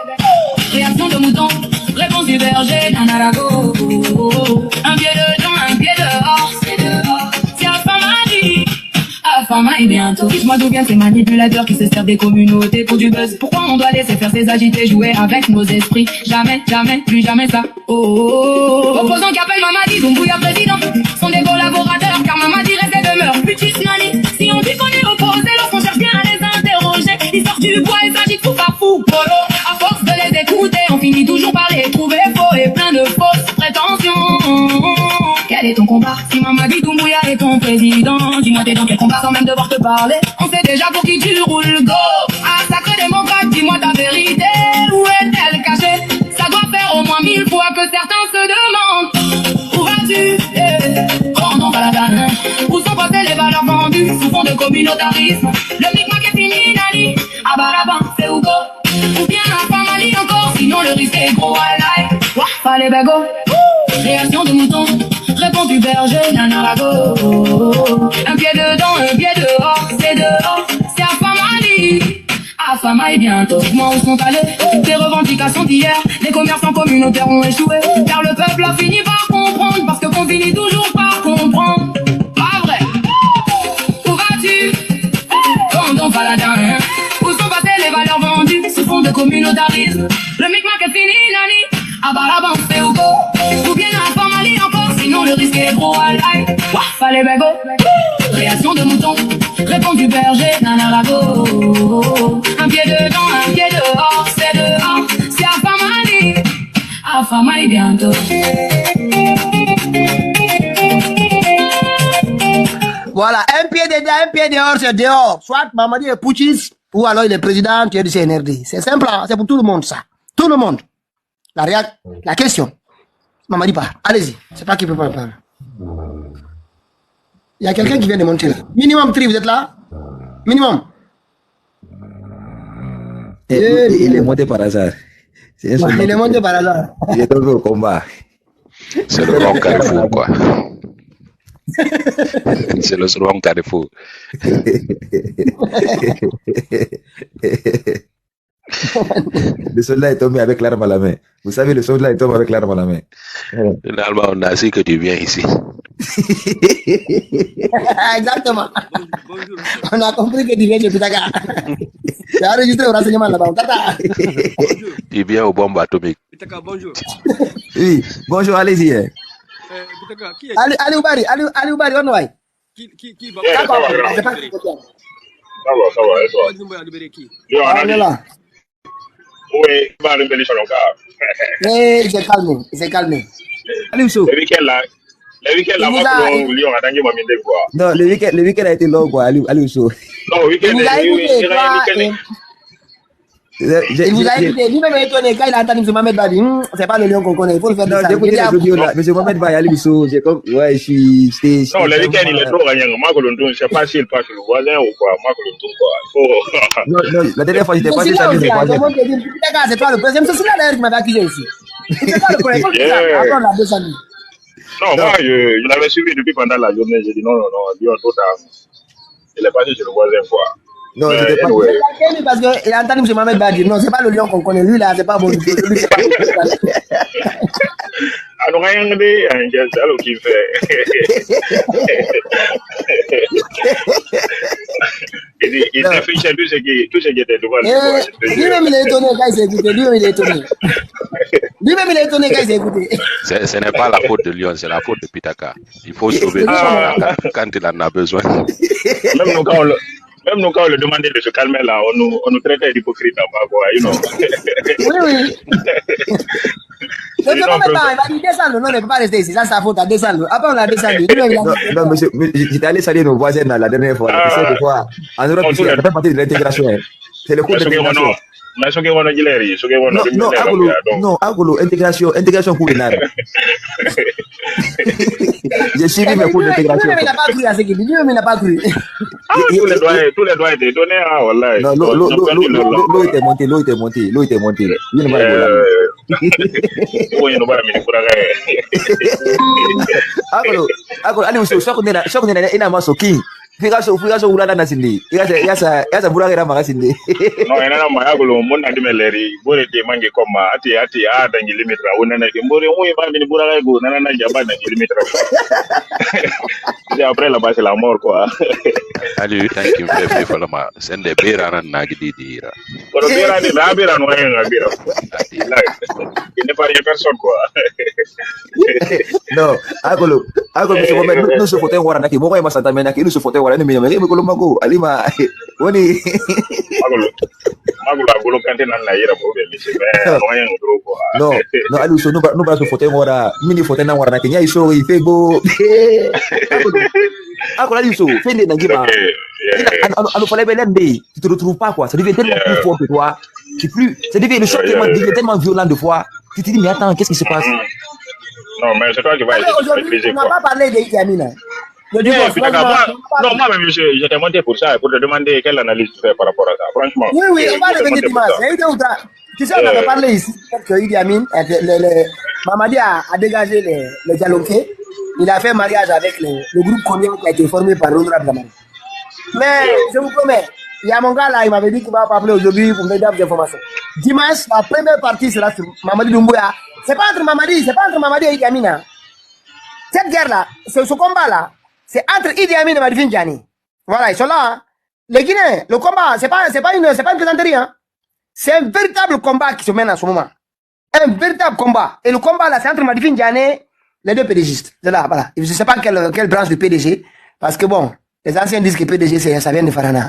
Réaction de mouton. Réponse du berger, nanalago. Un pied dedans, un pied dehors. Si Afama dit, Afama est bientôt. Dites-moi d'où viennent ces manipulateurs qui se servent des communautés pour du buzz. Pourquoi on doit laisser faire ces agités, jouer avec nos esprits? Jamais, jamais, plus jamais ça. Opposants qui appellent Mamadi Doumbouya président sont des collaborateurs, car Mamadi reste et demeure futis nani. Si on dit qu'on est opposé, lorsqu'on cherche bien à les interroger, ils sortent du bois et s'agitent fou par fou polo. À force de les écouter, on finit toujours par les trouver faux et plein de fausses prétentions. Quelle est ton combat? Si Mamadi Doumbouya est ton président, dis-moi t'es dans quel combat sans même devoir te parler. On sait déjà pour qui tu roules, go. Ah, sacré démocrate, dis-moi ta vérité. Où est-elle cachée? Ça doit faire au moins 1000 fois que certains se demandent. Où vas-tu? Quand on va la donne. Où sont passées les valeurs vendues sous fond de communautarisme? Le micmac est fini, Nani. Ah bah là-bas, c'est où go? Ou bien la famille encore, sinon le risque est gros, I like. Fallait bago, réaction de mouton, réponse du berger, nanarago. Un pied dedans, un pied dehors, c'est dehors, c'est Afamali. Afama est bientôt, moi où sont allés tes revendications d'hier? Les commerçants communautaires ont échoué, car le peuple a fini par comprendre, parce que qu'on finit toujours par comprendre. Pas vrai? Où vas-tu? Quand on paladin, hein? Où sont passées les valeurs vendues sous fond de communautarisme? Le micmac est fini, Nani. Ah bah là-bas on fait ou go. Ou bien la famille encore, sinon le risque est gros, I like. Fallait bago, réaction de mouton, réponse du berger, nanarago. Un pied dedans, un pied dehors, c'est dehors, c'est Afamali bientôt. Voilà, un pied dedans, un pied dehors, c'est dehors. Soit Mamadi est putschiste, ou alors il est président, tu es du CNRD. C'est simple, c'est pour tout le monde ça. Tout le monde. La question. Mamadi part. Allez-y. C'est pas qui peut pas parler. Il y a quelqu'un qui vient de monter là. Minimum 3, vous êtes là? Minimum. Il est monté par hasard. Il est monté par hasard. Il est tombé au combat. C'est le wrong Carrefour, quoi. C'est le wrong Carrefour. Le soldat est tombé avec l'arme à la main. Vous savez, le soldat est tombé avec l'arme à la main. Finalement, on a su que tu viens ici. Exactement. On a compris que tu viens de Pitaka. Tu as enregistré au renseignement là-bas. Tu viens aux bombes atomiques. Pitaka, bonjour. Oui, bonjour, allez-y. Pitaka, qui est... Ali Oubari, on va. Qui va... Ça va, et toi? On est là. Oui, bah, le béni sur Il s'est calmé. Allez, Ousso. Le week-end là, Lyon a gagné ma mine de quoi. Non, le week-end a été long, quoi. Allez, Ousso. Non, le week-end il vous a écouté, lui-même est étonné quand il a entendu M. Mohamed Badi. C'est pas le lion qu'on connaît, il faut le faire de ça. J'ai écouté la vidéo là, M. Mohamed Badi, allez, Ousso. J'ai comme, ouais, je suis. Non, le week-end il est trop gagnant. Moi, je sais pas s'il passe le voisin ou quoi. Moi, quoi. Non, la dernière fois, j'étais passé ça, le voisin. C'est toi le président. C'est celui-là d'ailleurs qui m'avait accusé ici. C'est toi le président. Après, on l'a descendu. Non, moi, je l'avais suivi depuis pendant la journée. J'ai dit non, Lyon, trop tard. Il est passé chez le voisin, quoi. Non, c'était pas anyway. Parce qu'il a entendu M. Mohamed Badi. Non, c'est pas le lion qu'on connaît. Lui, là, c'est pas bon. Lui, c'est pas alors, rien de c'est alors qu'il fait. Il réfléchit tout ce qui était devant lui. Lui-même, il est étonné quand il s'est écouté. Lui-même, il est étonné quand il s'est écouté. Ce n'est pas la faute de Lyon, c'est la faute de Pitaka. Il faut sauver quand il en a besoin. Même nous, quand on le demandait de se calmer là, on nous traitait d'hypocrite en bas, quoi, you know. Oui. Il va dire descendre, non, il ne peut pas rester ici, ça c'est sa faute, à descendre. Après on l'a descendu. Non, monsieur, j'étais allé saluer nos voisins la dernière fois. Cette fois, en Europe, ça fait partie de l'intégration. C'est le cours de l'intégration. Non, Agolo, intégration pour les nards. J'ai suivi mes cours d'intégration. Lui-même, il n'a pas cru à ce qu'il dit. Lui-même, il n'a pas cru. Tous les doigts étaient donnés, voilà. Non, l'eau était montée. Il ne va Agolo, allez, choc n'est pas soking. Fika so ulala na sindi. Yasa burage na maka sindi. No, ina na mayagolo mona dimeleri. Bore te mange koma ati dangi limitra. Wona na mbore mwe ba mini burage go na jaba dangi limitra. C'est après là-bas c'est la mort quoi. Allez, thank you very for ma. Send the beer na nagidi dira. Pero beer ni na beer no en beer. Il n'est pas rien personne quoi. Non, Agolo, nous se foutons warana ki mo ko masanta mena ki nous se foutons voilà, mais Mago, Alima, Oni. Non, non, Aluso, no vas a foter ora, mini foter na ora, Kenya iso, il fait beau. Ah, quoi, Aluso, fais des nangiba. Alors, fallait belender, tu te retrouves pas, quoi. Ça devient tellement plus fort que toi. Ça devient le choc devient tellement violent de fois. Tu te dis, mais attends, qu'est-ce qui se passe? Non, mais c'est toi qui vas aujourd'hui, on n'a pas parlé d'Idi Amin. Non, moi-même, je t'ai monté pour ça, pour te demander quelle analyse tu fais par rapport à ça. Franchement. Oui, on va revenir dimanche. Tu sais, on avait parlé ici que Idi Amin, Mamadi a dégagé les Dialonké. Il a fait mariage avec le groupe Konyo qui a été formé par l'honorable Damari. Mais je vous promets, il y a mon gars là, il m'avait dit qu'il va appeler aujourd'hui pour me donner des informations. Dimanche, la première partie sera sur Mamadi Doumbouya. C'est pas entre Mamadi et Idi Amin. Cette guerre-là, ce combat-là, c'est entre Idi Amin et Madifin Diani. Voilà, ils sont là. Hein. Les Guinéens, le combat, c'est pas une plaisanterie. Hein. C'est un véritable combat qui se mène en ce moment. Un véritable combat. Et le combat là, c'est entre Madifin Diani, les deux PDGistes. C'est là, voilà. Je ne sais pas quelle branche du PDG, parce que bon, les anciens disent que PDG, ça vient de Farana.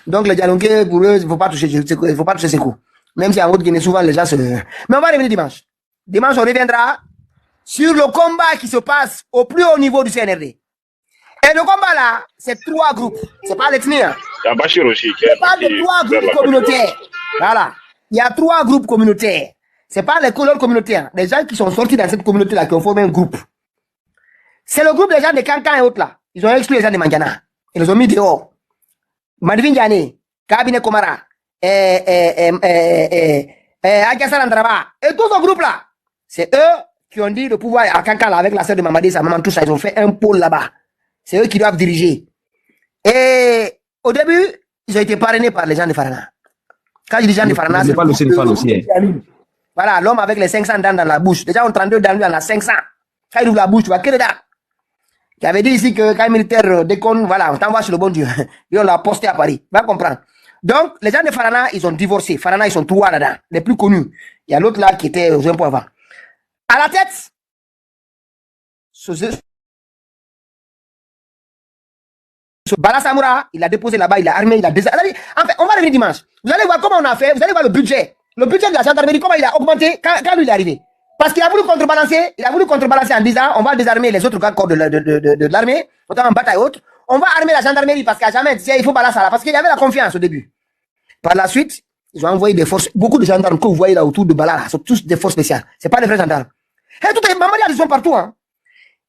Donc les Dialonké, pour eux, il ne faut pas toucher ces coups. Même si en haute Guinée, souvent les gens se... Mais on va revenir dimanche. Dimanche, on reviendra sur le combat qui se passe au plus haut niveau du CNRD. Et le combat là, c'est 3 groupes. C'est pas l'ethnie. Hein. C'est pas de 3 groupes communautaires. Voilà. Il y a 3 groupes communautaires. C'est pas les couleurs communautaires. Les gens qui sont sortis dans cette communauté là, qui ont formé un groupe. C'est le groupe des gens de Kankan et autres là. Ils ont exclu les gens de Mandiana. Ils les ont mis dehors. Madivin Diané, Kabine Komara, Akiassar Andraba, et tout ce groupe là. C'est eux qui ont dit le pouvoir à Kankan là, avec la sœur de Mamadi, sa maman, tout ça. Ils ont fait un pôle là-bas. C'est eux qui doivent diriger. Et au début, ils ont été parrainés par les gens de Farana. Quand je dis gens de Farana, c'est aussi. Voilà, l'homme avec les 500 dents dans la bouche. Déjà, on 32 dents, lui, on a 500. Quand il ouvre la bouche, tu vois que des dents. Qui avait dit ici que quand un militaire déconne, voilà, on t'envoie sur le bon Dieu. Et on l'a posté à Paris. Va comprendre. Donc, les gens de Farana, ils ont divorcé. Farana, ils sont 3 là-dedans. Les plus connus. Il y a l'autre là qui était aux impôts avant. À la tête, Bala Samoura, il a déposé là-bas, il a armé, il a désarmé. En fait, on va revenir dimanche. Vous allez voir comment on a fait, vous allez voir le budget. Le budget de la gendarmerie, comment il a augmenté quand lui il est arrivé. Parce qu'il a voulu contrebalancer en disant, on va désarmer les autres corps de l'armée, notamment en bataille haute. On va armer la gendarmerie parce qu'à jamais, il faut balancer là, parce qu'il y avait la confiance au début. Par la suite, ils ont envoyé des forces, beaucoup de gendarmes que vous voyez là autour de Bala, là, sont tous des forces spéciales. C'est pas des vrais gendarmes. Et tout est, Mamadi, ils sont partout, hein.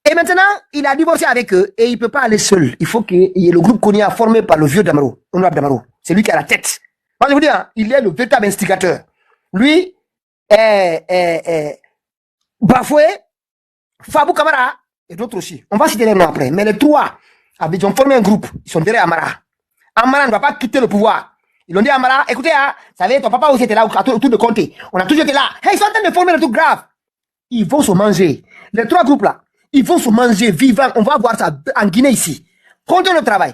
Et maintenant, il a divorcé avec eux et il ne peut pas aller seul. Il faut qu'il y ait le groupe Konya formé par le vieux Damaro, honorable Damaro. C'est lui qui a la tête. Moi, je vous dis, hein, il est le véritable instigateur. Lui, Bafoué, Fabou Kamara et d'autres aussi. On va citer les noms après. Mais les 3, ils ont formé un groupe. Ils sont derrière Amara. Amara ne va pas quitter le pouvoir. Ils ont dit à Amara, écoutez, hein, vous savez, ton papa aussi était là autour de Comté. On a toujours été là. Hey, ils sont en train de former le truc grave. Ils vont se manger. Les 3 groupes là. Ils vont se manger vivants. On va voir ça en Guinée ici. Comptez le travail.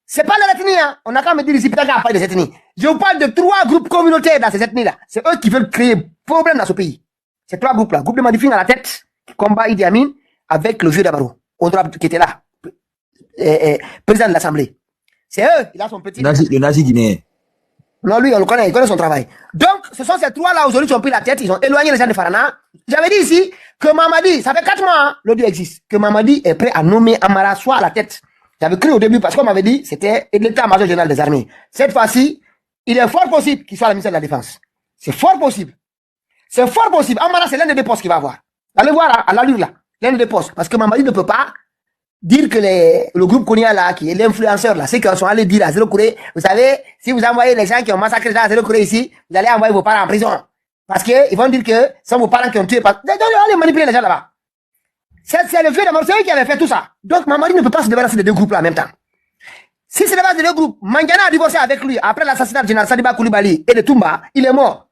C'est pas la ethnie, hein. On a qu'à me dire ici, peut-être qu'on a parlé des ethnies. Je vous parle de 3 groupes communautaires dans ces ethnies-là. C'est eux qui veulent créer problème dans ce pays. Ces 3 groupes-là. Groupe de Madifin à la tête, qui combat Idi Amin, avec le vieux Damaro, qui était là, président de l'Assemblée. C'est eux, il a son petit... Le nazi guinéen. Non, lui, on le connaît, il connaît son travail. Donc, ce sont ces 3-là aujourd'hui qui ont pris la tête, ils ont éloigné les gens de Farana. J'avais dit ici que Mamadi, ça fait 4 mois, hein, l'audio existe, que Mamadi est prêt à nommer Amara soit à la tête. J'avais cru au début parce qu'on m'avait dit c'était l'état-major général des armées. Cette fois-ci, il est fort possible qu'il soit le ministère de la Défense. C'est fort possible. C'est fort possible. Amara, c'est l'un des 2 postes qu'il va avoir. Allez voir à l'allure là, l'un des 2 postes. Parce que Mamadi ne peut pas dire que le groupe Konya là, qui est l'influenceur là, c'est qu'ils sont allés dire à Zéro Kouré, vous savez, si vous envoyez les gens qui ont massacré les gens à Zéro Kouré ici, vous allez envoyer vos parents en prison. Parce que ils vont dire que ce sont vos parents qui ont tué. Allez manipuler les gens là-bas. C'est le vieux Damaro, c'est eux qui avaient fait tout ça. Donc Mamadi ne peut pas se débarrasser des 2 groupes là en même temps. Si se débarrasse des 2 groupes, Mandiana a divorcé avec lui après l'assassinat de général Sadiba Koulibaly et de Toumba, il est mort.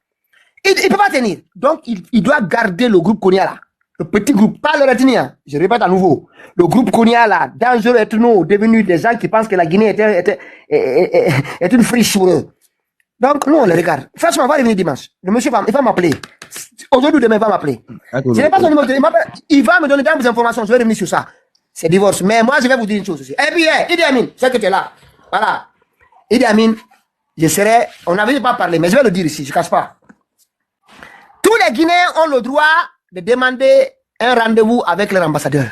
Il ne peut pas tenir. Donc il doit garder le groupe Konya là. Le petit groupe, pas le ethnie, hein. Je répète à nouveau. Le groupe Konya là, dangereux ethno, devenu des gens qui pensent que la Guinée est une friche pour eux. Donc, nous, on les regarde. Franchement, on va revenir dimanche. Le monsieur il va m'appeler. Aujourd'hui ou demain, il va m'appeler. Je n'ai pas son numéro de téléphone. Il va me donner des informations. Je vais revenir sur ça. c'est divorce. Mais moi, je vais vous dire une chose aussi. Et puis, Idi Amin, c'est que tu es là. Voilà. Idi Amin, on n'avait pas parlé, mais je vais le dire ici, je ne cache pas. Tous les Guinéens ont le droit de demander un rendez-vous avec leur ambassadeur.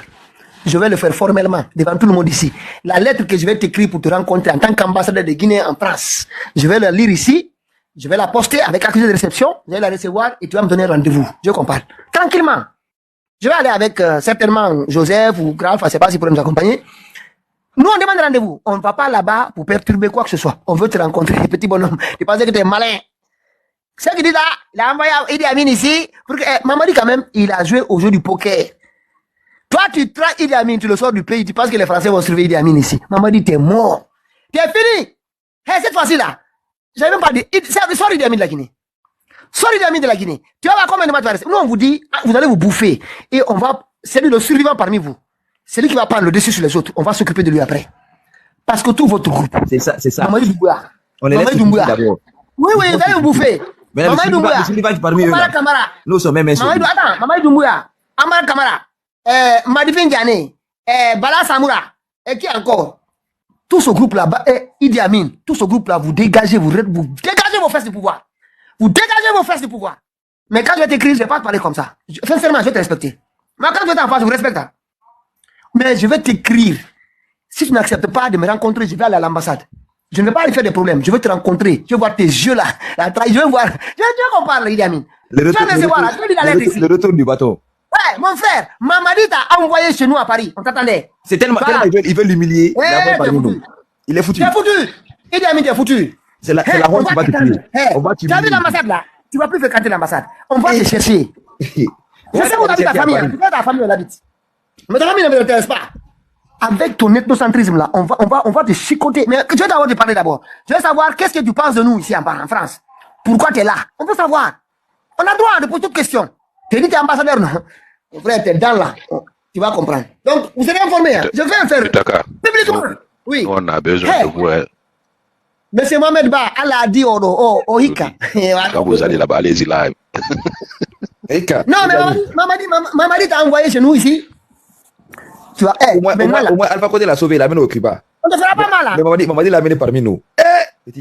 Je vais le faire formellement devant tout le monde ici. La lettre que je vais t'écrire pour te rencontrer en tant qu'ambassadeur de Guinée en France, je vais la lire ici, je vais la poster avec accusé de réception, je vais la recevoir et tu vas me donner un rendez-vous. Je comprends. Tranquillement. Je vais aller avec certainement Joseph ou Graf, je ne sais pas s'il pourrait nous accompagner. Nous, on demande rendez-vous. On ne va pas là-bas pour perturber quoi que ce soit. On veut te rencontrer, petit bonhomme. Tu pensais que tu es malin. Ce qu'il dit là, il a envoyé Idi Amin ici. Pour que, Mamadi, quand même, il a joué au jeu du poker. Toi, tu traques Idi Amin, tu le sors du pays, tu penses que les Français vont surveiller Idi Amin ici. Mamadi, t'es mort. T'es fini. Hey, cette fois-ci là, j'avais même pas dit. Sors Idi Amin de la Guinée. Sors Idi Amin de la Guinée. Tu vas voir combien de matchs tu vas rester. Nous, on vous dit, vous allez vous bouffer. Et on va, c'est lui le survivant parmi vous. C'est lui qui va prendre le dessus sur les autres. On va s'occuper de lui après. Parce que tout votre groupe. C'est ça, c'est ça. Mamadi Doumbouya. On les laisse d'abord. Oui, vous allez vous bouffer. Mais Mamadi Doumbouya. Nous sommes même Mamadi Doumbouya. Amara Kamara. Madifin Diané. Bala Samoura. Et qui encore? Tout ce groupe-là, Idi Amin, tout ce groupe-là, vous dégagez vos fesses du pouvoir. Vous dégagez vos fesses du pouvoir. Mais quand je vais t'écrire, je ne vais pas te parler comme ça. Sincèrement, je vais te respecter. Mais quand je vais t'en face, je vous respecte. Mais je vais t'écrire. Si tu n'acceptes pas de me rencontrer, je vais aller à l'ambassade. Je ne vais pas aller faire des problèmes. Je vais te rencontrer. Je vais voir tes yeux là. Je vais voir. Je veux qu'on parle, Idi Amin. Le retour du bateau. Ouais, mon frère, Mamadi t'a envoyé chez nous à Paris. On t'attendait. C'est tellement, ils veulent l'humilier. Il est foutu. Il est foutu. Idi Amin, t'es foutu. C'est la honte qui va te tuer. Tu as vu l'ambassade là? Tu ne vas plus fréquenter l'ambassade. On va te chercher. Je sais où on habite ta famille. Tu sais ta famille, on habite. Mais ta famille ne m'intéresse pas. Avec ton ethnocentrisme là, on va te chicoter. Mais je vais d'abord te parler d'abord. Je veux savoir qu'est-ce que tu penses de nous ici en France. Pourquoi tu es là? On veut savoir. On a droit de poser toute question. Tu dis que tu es ambassadeur, non? Mon frère, tu es dans là. Tu vas comprendre. Donc, vous serez informés. Hein? Je vais en faire. Publiquement. Oui. On a besoin de vous. Monsieur Mohamed Ba, Allah a dit au Hika. Quand vous allez là-bas, allez-y live. Non, mais Mamadi t'a envoyé chez nous ici. Tu vois, au moins, Alpha Condé l'a sauvé, il l'a amené au Kriba. On te fera pas mal, hein. Mais Mamadi l'a amené parmi nous.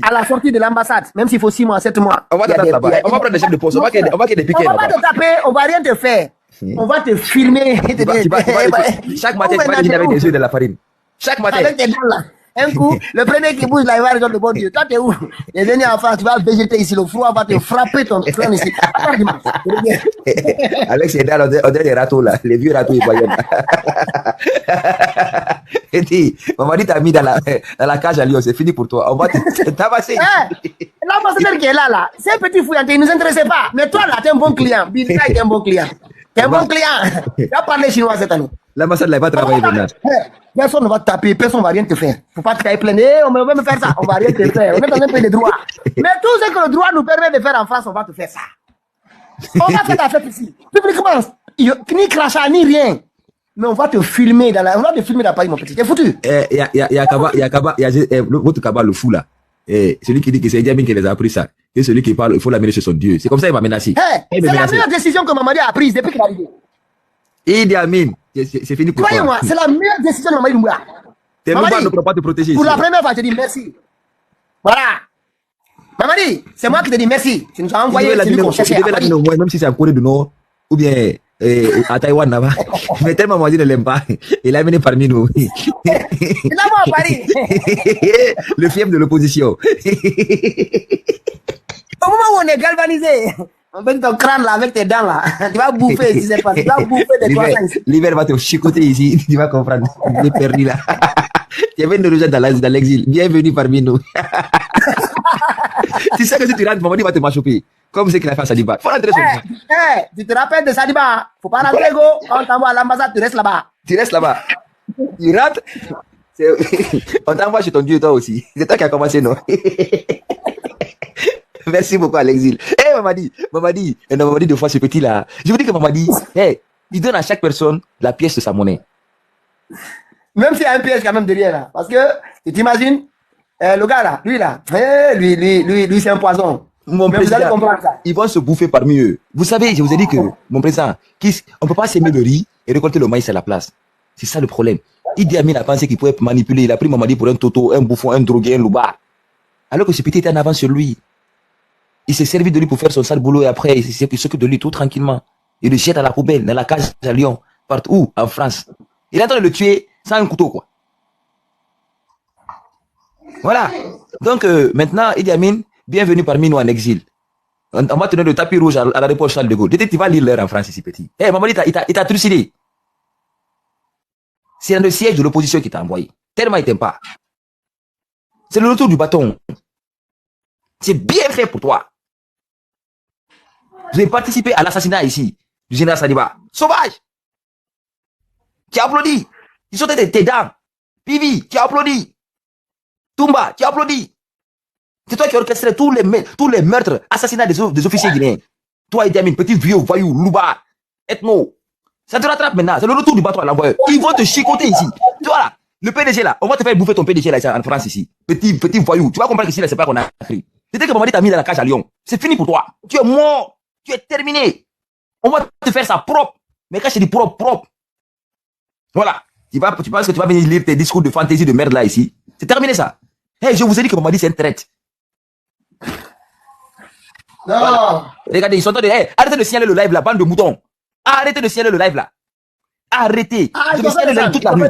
À la sortie de l'ambassade, même s'il faut 6 mois, 7 mois. On va prendre des chefs de poste, on va qu'il y ait des piquets là-bas. On va pas te taper, on va rien te faire. On va te filmer. Chaque matin, tu vas venir avec des yeux de la farine. Chaque matin. Avec tes dents là. Un coup, le premier qui bouge là, il va rejoindre le bon Dieu. Toi, t'es où? Il est venu en France, tu vas végéter ici, le froid va te frapper ton crâne ici. Alex, il est là, on dirait les râteaux là, les vieux râteaux ivoiriens. Et dit, Mamadi t'a mis dans la cage à Lyon, c'est fini pour toi. On va te tabasser. L'ambassadeur qui est là, c'est un petit fouillant, il ne nous intéressait pas. Mais toi là, t'es un bon client. Bidika est un bon client. T'es un bon client. Tu vas parler chinois cette année. L'ambassade n'a pas travaillé, Bernard. Personne ne va te taper, personne ne va rien te faire. Faut pas te cailler plein. On va me faire ça, on va rien te faire. On est dans un pays de droit. Mais tout ce que le droit nous permet de faire en France, on va te faire ça. On va faire ta fête ici. Publiquement, ni crachat, ni rien. Mais on va te filmer on va te filmer dans Paris, mon petit. T'es foutu. Il y a votre Kaba, le fou là. Celui qui dit que c'est Idi Amin qui les a appris ça. Et celui qui parle, il faut l'amener chez son Dieu. C'est comme ça qu'il m'a menacé. C'est la meilleure décision que Mamadi a prise depuis qu'il est arrivé. Idi Amin, c'est fini pour toi. Croyez-moi, c'est la meilleure décision de Mamadi Doumbouya. Tes mouvements ne pourront pas te protéger. Pour la première fois, je te dis merci. Voilà. Mamadi, c'est moi qui te dis merci. Tu nous as envoyé celui qu'on cherchait. Même si c'est en Corée du Nord ou bien à Taïwan là-bas. Mais tellement Mamadi ne l'aime pas. Il a amené parmi nous. Il a moi à Paris. Le fief de l'opposition. Au moment où on est galvanisé, on met ton crâne là avec tes dents là. Tu vas bouffer ici, c'est pas. Tu vas bouffer des croissants ici. L'hiver va te chicoter ici. Tu vas comprendre. Tu es perdu là. Tu viens de nous rejoindre dans l'exil. Bienvenue parmi nous. Tu sais que si tu rentres, Mamadi va te machoper. Comme c'est qu'il a fait à Sadiba. Faut rentrer sur moi. Tu te rappelles de Sadiba? Faut pas rentrer, go. Quand on t'envoie à l'ambassade, tu restes là-bas. Tu restes là-bas. Tu rentres. On t'envoie chez ton Dieu, toi aussi. C'est toi qui as commencé, non? Merci beaucoup à l'exil. Mamadi deux fois ce petit là. Je vous dis que Mamadi, il donne à chaque personne la pièce de sa monnaie. Même s'il y a un piège quand même derrière là. Parce que, tu t'imagines, le gars là, lui c'est un poison. Mon président, ils vont se bouffer parmi eux. Vous savez, je vous ai dit que, mon président, on ne peut pas s'aimer le riz et récolter le maïs à la place. C'est ça le problème. Idi Amin a pensé qu'il pouvait manipuler. Il a pris Mamadi pour un toto, un bouffon, un drogué, un loupard. Alors que ce petit était en avance sur lui. Il s'est servi de lui pour faire son sale boulot et après, il s'occupe de lui tout tranquillement. Il le jette à la poubelle, dans la cage à Lyon, partout, en France. Il est en train de le tuer sans un couteau, quoi. Voilà. Donc, maintenant, Idi Amin, bienvenue parmi nous en exil. On va tenir le tapis rouge à l'aéroport Charles de Gaulle. Tu vas lire l'heure en France ici, petit. Eh, Mamadi, il t'a trucidé. C'est dans le siège de l'opposition qui t'a envoyé. Tellement il t'aime pas. C'est le retour du bâton. C'est bien fait pour toi. Vous avez participé à l'assassinat ici du général Sadiba. Sauvage. Qui a applaudi. Ils sont tes dents. Pivi, qui a applaudi. Toumba, qui a applaudi. C'est toi qui as orchestré tous les meurtres, assassinats des officiers guinéens. Toi, Idi Amin, petit vieux voyou, louba, ethno. Ça te rattrape maintenant. C'est le retour du bâton à l'envoyeur. Ils vont te chicoter ici. Tu vois là, le PDG là, on va te faire bouffer ton PDG là en France ici. Petit voyou. Tu vas comprendre qu'ici là, c'est pas qu'on a pris. C'était que Mamadi t'a mis dans la cage à Lyon. C'est fini pour toi. Tu es mort. Tu es terminé. On va te faire ça propre. Mais quand je dis propre. Voilà. Tu penses que tu vas venir lire tes discours de fantaisie de merde là ici. C'est terminé ça. Hey, je vous ai dit que Mamadi c'est une traite. Non. Voilà. Regardez, ils sont en train de... Hey, arrêtez de signaler le live là, bande de moutons. Arrêtez de signaler le live là. Arrêtez. Je vais signaler le live toute la nuit.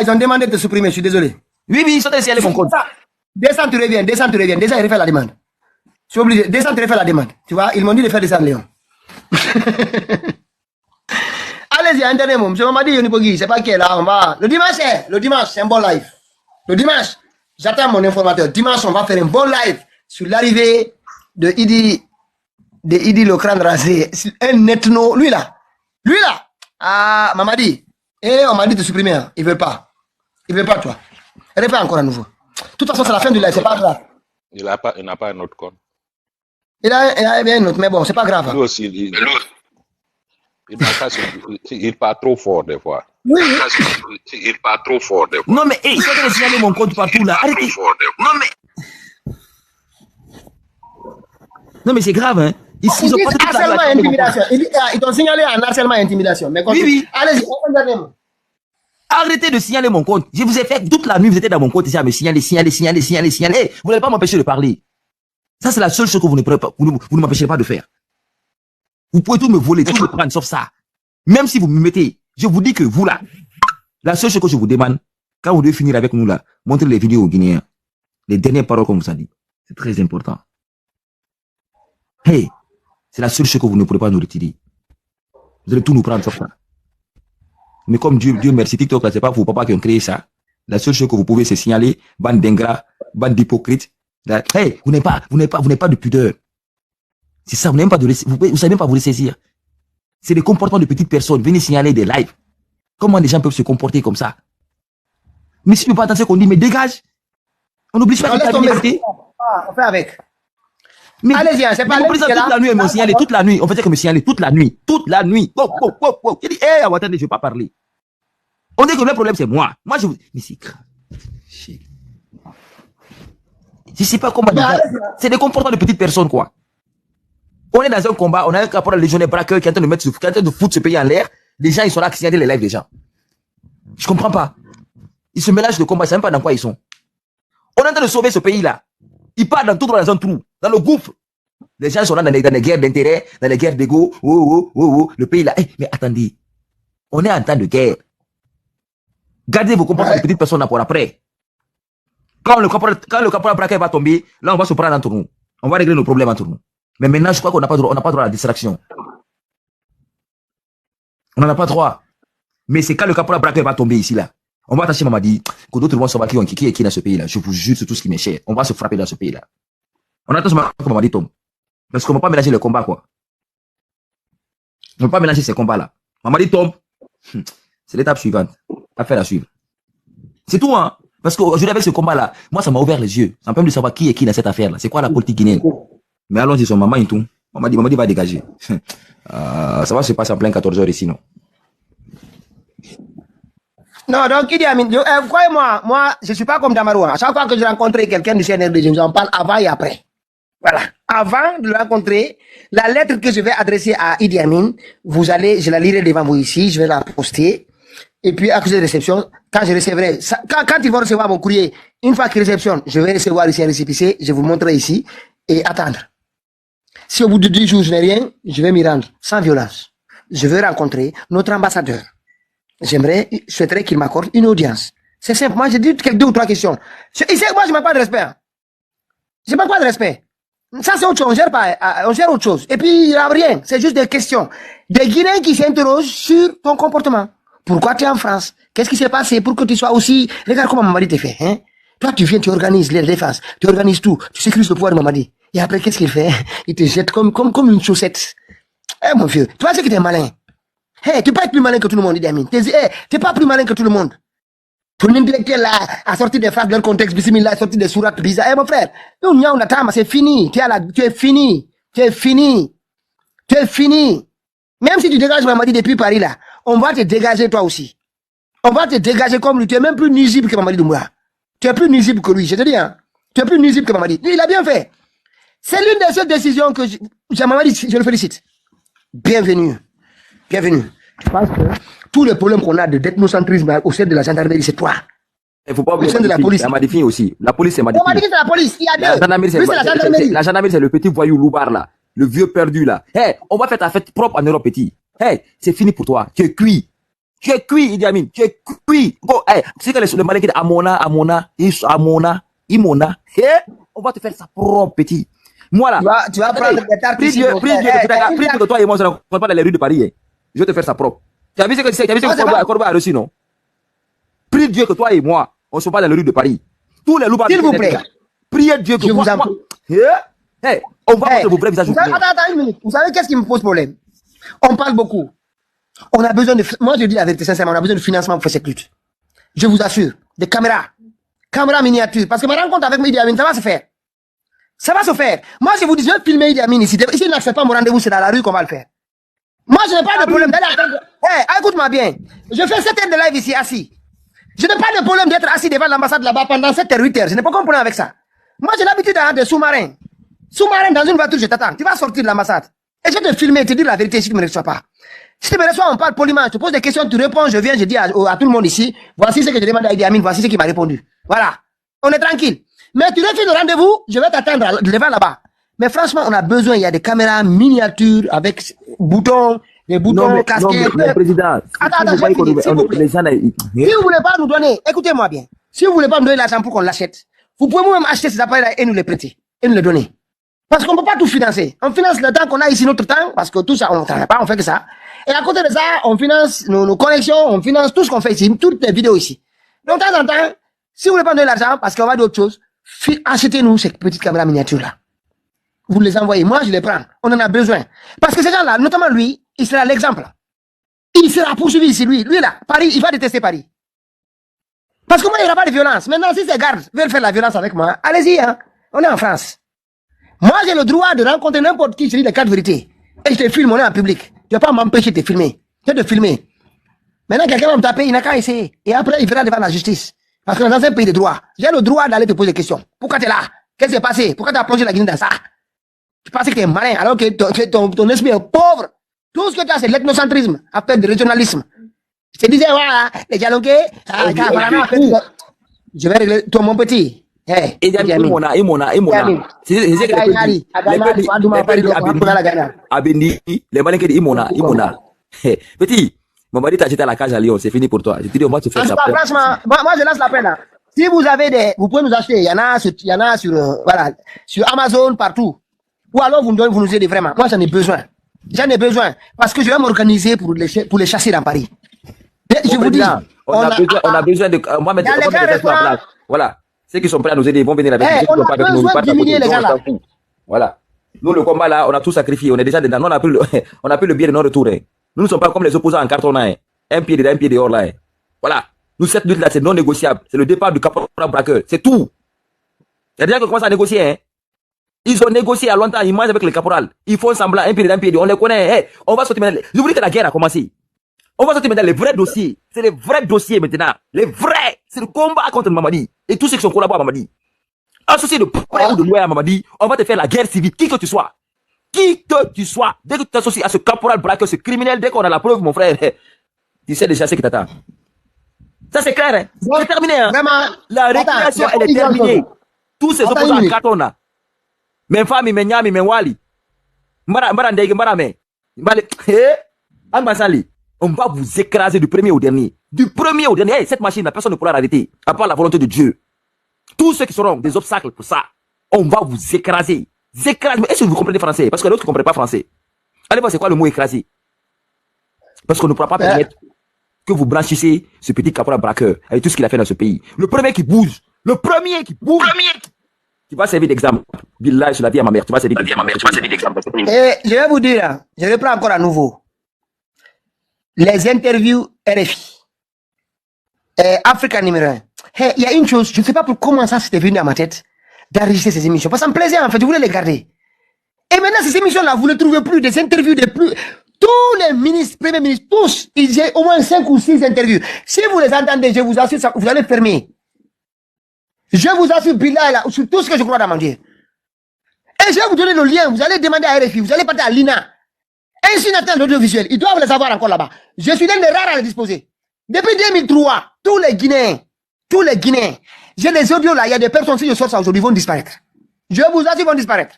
Ils ont demandé de te supprimer, je suis désolé. Oui, ils sont en train de signaler mon compte. Descends, tu reviens. Déjà, il refait la demande. Je suis obligé. Descends, tu refais la demande. Tu vois, ils m'ont dit de faire descendre Léon. Allez-y, un dernier mot. M. Mamadi Yonipogui, c'est pas qui est là, on va... Le dimanche, c'est un bon live. Le dimanche, j'attends mon informateur. Dimanche, on va faire un bon live sur l'arrivée de Idi le crâne rasé. Un ethno, lui là. Ah, Mamadi. Et on m'a dit de supprimer. Il veut pas, toi. Refais encore à nouveau. De toute façon, c'est la fin du live, c'est pas grave. Il n'a pas un autre compte. Il a bien un autre, mais bon, c'est pas grave. Lui aussi, il part trop fort des fois. Oui. Il part trop fort des fois. Non, mais ils sont en train de signaler mon compte partout là. Arrêtez. Non, mais c'est grave, hein. Ils ont pas harcèlement et intimidation. Ils t'ont signalé un harcèlement et intimidation. Mais oui. Allez-y, arrêtez de signaler mon compte. Je vous ai fait toute la nuit, vous étiez dans mon compte ici à me signaler. Vous n'allez pas m'empêcher de parler. Ça, c'est la seule chose que vous ne m'empêchez pas de faire. Vous pouvez tout me voler, tout me prendre, sauf ça. Même si vous me mettez, je vous dis que vous là, la seule chose que je vous demande, quand vous devez finir avec nous là, montrez les vidéos aux Guinéens. Les dernières paroles qu'on vous a dit. C'est très important. Hey, c'est la seule chose que vous ne pourrez pas nous retirer. Vous allez tout nous prendre sauf ça. Mais comme Dieu merci, TikTok là, c'est pas vos papas qui ont créé ça. La seule chose que vous pouvez, c'est signaler, bande d'ingrats, bande d'hypocrites. Hey, vous n'avez pas de pudeur. C'est ça, vous n'avez pas de, vous savez même pas vous les saisir. C'est des comportements de petites personnes. Venez signaler des lives. Comment les gens peuvent se comporter comme ça? Mais si tu ne veux pas entendre ce qu'on dit, mais dégage. On n'oblige pas de ta on fait avec. Mais allez-y, c'est pas toute la nuit, ils m'ont signalé toute la nuit. On faisait que me signaler toute la nuit. J'ai dit, hey, attendez, je ne vais pas parler. On dit que le problème, c'est moi. Moi, je vous... Mais c'est grave. Je ne sais pas comment dire. C'est des comportements de petites personnes, quoi. On est dans un combat, on a un caporal légionnaire braqueur qui est en train de foutre ce pays en l'air. Les gens, ils sont là à signaler les lives des gens. Je comprends pas. Ils se mélangent de combat, ils ne savent même pas dans quoi ils sont. On est en train de sauver ce pays-là. Ils partent dans tout dans un trou, dans le gouffre. Les gens sont là dans les guerres d'intérêt, dans les guerres d'ego. Le pays là. Mais attendez, on est en temps de guerre. Gardez vos comportements de petites personnes là pour après. Quand le caporal braqueur va tomber, là on va se prendre entre nous. On va régler nos problèmes entre nous. Mais maintenant, je crois qu'on n'a pas droit à la distraction. On n'en a pas droit. Mais c'est quand le caporal braqueur va tomber ici là. On va attacher Mamadi, que d'autres vont savoir qui est qui dans ce pays-là. Je vous jure, c'est tout ce qui m'est cher. On va se frapper dans ce pays-là. On attend que Mamadi tombe. Parce qu'on ne va pas mélanger les combats, quoi. On ne va pas mélanger ces combats-là. Mamadi tombe. C'est l'étape suivante. Affaire à suivre. C'est tout, hein. Parce qu'aujourd'hui, avec ce combat-là, moi, ça m'a ouvert les yeux. Ça m'a permis de savoir qui est qui dans cette affaire-là. C'est quoi la politique guinéenne? Mais allons-y, son maman et tout. Mamadi va dégager. Ça va se passer en plein 14h ici, non? Non, donc Idi Amin, croyez-moi, moi, je ne suis pas comme Damarou. À chaque fois que je rencontre quelqu'un du CNRD, je vous en parle avant et après. Voilà. Avant de le rencontrer, la lettre que je vais adresser à Idi Amin, je la lirai devant vous ici, je vais la poster. et puis accusé de réception. Quand je recevrai, quand ils vont recevoir mon courrier, une fois qu'ils réceptionnent, je vais recevoir ici un récépissé, je vous montrerai ici et attendre. Si au bout de 10 jours je n'ai rien, je vais m'y rendre sans violence. Je veux rencontrer notre ambassadeur. Je souhaiterais qu'il m'accorde une audience. C'est simple. Moi, j'ai dit 2 ou 3 questions. Moi, je n'ai pas de respect. Je n'ai pas de respect. Ça, c'est autre chose. On gère autre chose. Et puis, il n'y a rien. C'est juste des questions. Des Guinéens qui s'interrogent sur ton comportement. Pourquoi tu es en France? Qu'est-ce qui s'est passé pour que tu sois aussi... Regarde comment Mamadi te fait. Hein? Toi, tu viens, tu organises les défenses. Tu organises tout. Tu sécurises le pouvoir de Mamadi. Et après, qu'est-ce qu'il fait? Il te jette comme une chaussette. Eh, mon vieux, tu vois ce que tu es malin. Hey, tu peux être plus malin que tout le monde, Idi Amin. Tu pas plus malin que tout le monde. Ton intellectuel là a sorti des phrases de leur contexte, Bismillah a sorti des sourates bizarres. Eh, mon frère, c'est fini. Tu es fini. Tu es fini. Tu es fini. Même si tu dégages Mamadi depuis Paris là, on va te dégager toi aussi. On va te dégager comme lui. Tu es même plus nuisible que Mamadi Doumbouya. Tu es plus nuisible que lui, je te dis. Hein. Tu es plus nuisible que Mamadi. Lui, il a bien fait. C'est l'une des seules décisions que Mamadi, je le félicite. Bienvenue. Bienvenue. Je pense que tous les problèmes qu'on a d'ethnocentrisme au sein de la gendarmerie, c'est toi. Il faut pas oublier de la police. La Madifine aussi. La police, c'est Madifine. C'est la police. Il y a deux. La gendarmerie, c'est le petit voyou loubar là. Le vieux perdu là. Hey, on va faire ta fête propre en Europe, petit. Hey, c'est fini pour toi. Tu es cuit. Tu es cuit, Idi Amin. Tu es cuit. Bon, hey, tu sais que le malin qui dit Amona. Hey, on va te faire ça propre, petit. Moi là. Tu vas prendre des tartes. Prie Dieu que toi et moi, on ne rencontre pas dans les rues de Paris. Hein. Je vais te faire ça propre. Tu as vu ce que Corba a reçu, non? Prie Dieu que toi et moi, on ne soit pas dans les rues de Paris. Tous les loups. S'il vous plaît. Priez Dieu que moi. Hey, on va montrer vos vrais visages. Attends une minute. Vous savez qu'est-ce qui me pose problème? On parle beaucoup. On a besoin de... Moi, je dis la vérité sincèrement, on a besoin de financement pour faire cette lutte. Je vous assure. Des caméras. Caméras miniatures. Parce que ma rencontre avec Idi Amin, ça va se faire. Ça va se faire. Moi, je vous dis, je vais filmer Idi Amin ici. Ici, il n'accepte pas mon rendez-vous, c'est dans la rue qu'on va le faire. Moi, je n'ai pas de problème d'aller attendre. Hey, écoute-moi bien. Je fais 7 heures de live ici, assis. Je n'ai pas de problème d'être assis devant l'ambassade là-bas pendant 7 heures, 8 heures. Je n'ai pas de problème avec ça. Moi, j'ai l'habitude d'avoir des sous-marins. Sous-marin dans une voiture, je t'attends. Tu vas sortir de l'ambassade. Et je vais te filmer et te dire la vérité si tu ne me reçois pas. Si tu me reçois, on parle poliment. Je te pose des questions, tu réponds, je viens, je dis à tout le monde ici. Voici ce que je demande à Idi Amin, voici ce qu'il m'a répondu. Voilà. On est tranquille. Mais tu refais le rendez-vous, je vais t'attendre devant là-bas. Mais franchement, on a besoin, il y a des caméras miniatures avec boutons, des boutons, casquettes. Non, mais président. Attends, s'il vous plaît. Si vous voulez pas nous donner, écoutez-moi bien. Si vous voulez pas nous donner l'argent pour qu'on l'achète, vous pouvez même acheter ces appareils-là et nous les prêter. Et nous les donner. Parce qu'on ne peut pas tout financer. On finance le temps qu'on a ici, notre temps, parce que tout ça, on ne travaille pas, on fait que ça. Et à côté de ça, on finance nos connexions, on finance tout ce qu'on fait ici, toutes les vidéos ici. Donc, de temps en temps, si vous voulez pas nous donner l'argent, parce qu'on va d'autres choses, achetez-nous ces petites caméras miniatures-là. Vous les envoyez. Moi, je les prends. On en a besoin. Parce que ces gens-là, notamment lui, il sera l'exemple. Il sera poursuivi ici, lui. Lui, là, Paris, il va détester Paris. Parce que moi, il n'y aura pas de violence. Maintenant, si ces gardes veulent faire la violence avec moi, allez-y, hein. On est en France. Moi, j'ai le droit de rencontrer n'importe qui, je dis les 4 vérités. Et je te filme, on est en public. Tu ne vas pas m'empêcher de te filmer. Je vais te filmer. Maintenant, quelqu'un va me taper, il n'a qu'à essayer. Et après, il verra devant la justice. Parce que dans un pays de droit, j'ai le droit d'aller te poser des questions. Pourquoi tu es là? Qu'est-ce qui s'est passé? Pourquoi tu as plongé la Guinée dans ça? Tu penses que tu es malin alors que ton esprit est pauvre. Tout ce que tu as, c'est l'ethnocentrisme, appel de régionalisme. Je te disais, voilà, les dialogués, je vais régler toi, mon petit. Hey, Imona. Les malins qui disent Imona. Petit, Mamadi t'a jeté à la cage à Lyon, c'est fini pour toi. Je te dis, on va te faire ça. Franchement, moi je lance la peine. Si vous avez vous pouvez nous acheter, il y en a sur Amazon, partout. Ou alors vous nous aidez vraiment. Moi j'en ai besoin. J'en ai besoin. Parce que je vais m'organiser pour les chasser dans Paris. Je vous dis. On a besoin de. On va mettre des gens en place. Voilà. Ceux qui sont prêts à nous aider, ils vont venir avec nous. Ceux qui sont pas avec nous, pas diminuer les gens là. Voilà. Nous, le combat là, on a tout sacrifié. On est déjà dedans. Nous, on a pris le billet de non-retour. Hein. Nous ne sommes pas comme les opposants en carton. Hein. Un pied dedans, un pied dehors là. Hein. Voilà. Nous, cette lutte là, c'est non négociable. C'est le départ du caporal braqueur. C'est tout. Il y a des gens qui commencent à négocier. Hein. Ils ont négocié à longtemps. Ils mangent avec le caporal. Ils font semblant, un pied dedans, un pied dehors. On les connaît. Hey, on va sortir maintenant. Je vous dis que la guerre a commencé. On va sortir maintenant les vrais dossiers. C'est les vrais dossiers maintenant. Les vrais. C'est le combat contre Mamadi. Et tous ceux qui sont collaborés à Mamadi. Associé de près ou de loin à Mamadi, on va te faire la guerre civile. Qui que tu sois. Qui que tu sois. Dès que tu t'associes à ce caporal braqueur, ce criminel, dès qu'on a la preuve, mon frère, tu sais déjà ce qui t'attend. Ça, c'est clair. Hein? C'est terminé. Hein? Vraiment. La récréation, elle est terminée. Tous ces opposants en carton, là. Mes femmes, mes nyami, mes wali. On va vous écraser du premier au dernier. Du premier au dernier. Hey, cette machine, personne ne pourra l'arrêter. À part la volonté de Dieu. Tous ceux qui seront des obstacles pour ça, on va vous écraser. Écraser. Mais est-ce que vous comprenez français? Parce que l'autre ne comprend pas français. Allez voir c'est quoi le mot écraser. Parce qu'on ne pourra pas permettre que vous blanchissez ce petit caporal braqueur avec tout ce qu'il a fait dans ce pays. Le premier qui bouge, qui va servir d'exemple. Billah sur la vie à ma mère, tu vas servir d'exemple. Et je vais vous dire, je reprends encore à nouveau. Les interviews RFI. Africa numéro 1. Hey, il y a une chose, je ne sais pas pour comment ça c'était venu à ma tête d'enregistrer ces émissions. Parce que ça me plaisait en fait, je voulais les garder. Et maintenant, ces émissions-là, vous ne trouvez plus, des interviews de plus. Tous les ministres, premiers ministres, tous, ils ont au moins 5 ou 6 interviews. Si vous les entendez, je vous assure, ça, vous allez fermer. Je vous assure, Billah, sur tout ce que je crois dans mon Dieu. Et je vais vous donner le lien, vous allez demander à RFI, vous allez partir à l'INA. Ainsi n'atteint l'audiovisuel, ils doivent les avoir encore là-bas. Je suis l'un des rares à les disposer. Depuis 2003, tous les Guinéens, j'ai des audios là, il y a des personnes, si je sors ça aujourd'hui, vont disparaître. Je vous assure, ils vont disparaître.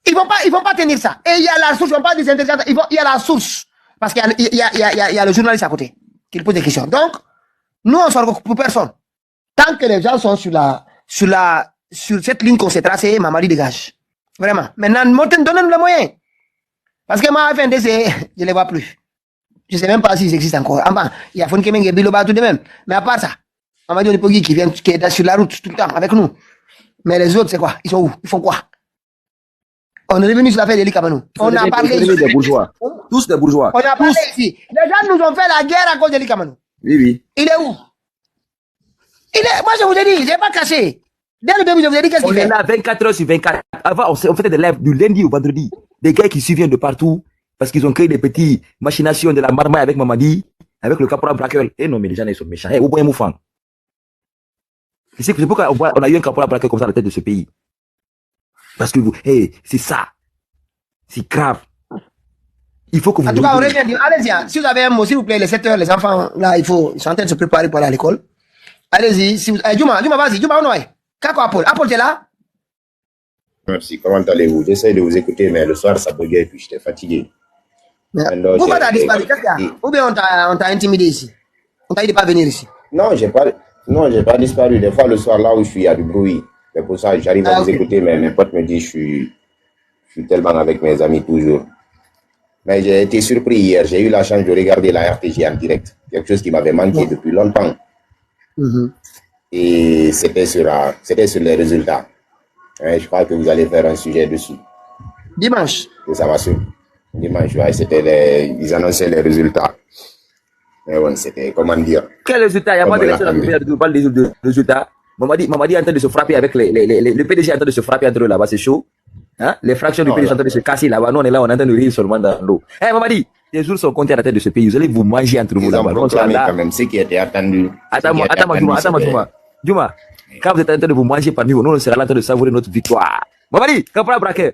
Ils vont pas tenir ça. Et il y a la source, ils vont pas dire intelligence, il y a la source. Parce qu'il y a le journaliste à côté, qui pose des questions. Donc, nous, on ne s'en pour personne. Tant que les gens sont sur cette ligne qu'on s'est tracée, Mamadi dégage. Vraiment. Maintenant, donnez-nous les moyens. Parce que moi, FNDC, je ne les vois plus. Je ne sais même pas s'ils existent encore. Enfin, il y a Fon Kemeng et Biloba tout de même. Mais à part ça, Mamadi Onipogi qui est sur la route tout le temps avec nous. Mais les autres, c'est quoi? Ils sont où? Ils font quoi? On est revenu sur l'affaire d'Eli Kamanou. On a parlé ici. Des bourgeois. Tous des bourgeois. On a parlé ici. Les gens nous ont fait la guerre à cause d'Eli Kamanou. Oui. Il est où? Moi, je vous ai dit, je n'ai pas caché. Dès le début, je vous ai dit qu'est-ce qu'il fait. On est là 24 heures sur 24. Avant, on faisait des lives du lundi au vendredi. Des gars qui suivaient de partout parce qu'ils ont créé des petites machinations de la marmaille avec Mamadi, avec le caporal braqueur. Eh non, mais les gens, ils sont méchants. Eh, Oboye Moufang. C'est pourquoi on a eu un caporal braqueur comme ça à la tête de ce pays. Parce que c'est ça. C'est grave. Il faut que vous... En tout cas, on revient. Allez-y, si vous avez un mot, s'il vous plaît, les 7 heures, les enfants, là, ils sont en train de se préparer pour aller à l'école. Allez-y. Si vous... Djouma, vas-y. Djouma, on est. Kako Apple. Apple, t'es là? Merci. Comment allez-vous? J'essaie de vous écouter, mais le soir, ça buguait et puis j'étais fatigué. Pourquoi t'as disparu? Ou bien on t'a intimidé ici? On t'a dit de pas venir ici? Non, j'ai pas disparu. Des fois, le soir, là où je suis, il y a du bruit. C'est pour ça que j'arrive à vous écouter, mais mes potes me disent je suis tellement avec mes amis toujours. Mais j'ai été surpris hier. J'ai eu la chance de regarder la RTG en direct. Quelque chose qui m'avait manqué depuis longtemps. Et c'était sur les résultats. Je crois que vous allez faire un sujet dessus. Dimanche. Et ça va sur. Dimanche, ils annonçaient les résultats. Mais bon, c'était, comment dire. Quel résultat? Il n'y a pas de résultats. Mamadi est en train de se frapper avec le PDG est en train de se frapper entre eux là-bas, c'est chaud. Hein? Les fractions du PDG sont en train de se casser là-bas. Nous, on est là, on est en train de rire seulement dans l'eau. Mamadi, les jours sont comptés à la tête de ce pays. Vous allez vous manger entre vous là-bas. Quand même, ce qui était attendu. Attends-moi, Djouma. Quand vous êtes en train de vous manger parmi vous, nous, on sera en train de savourer notre victoire. Mamadi, caporal braqueur.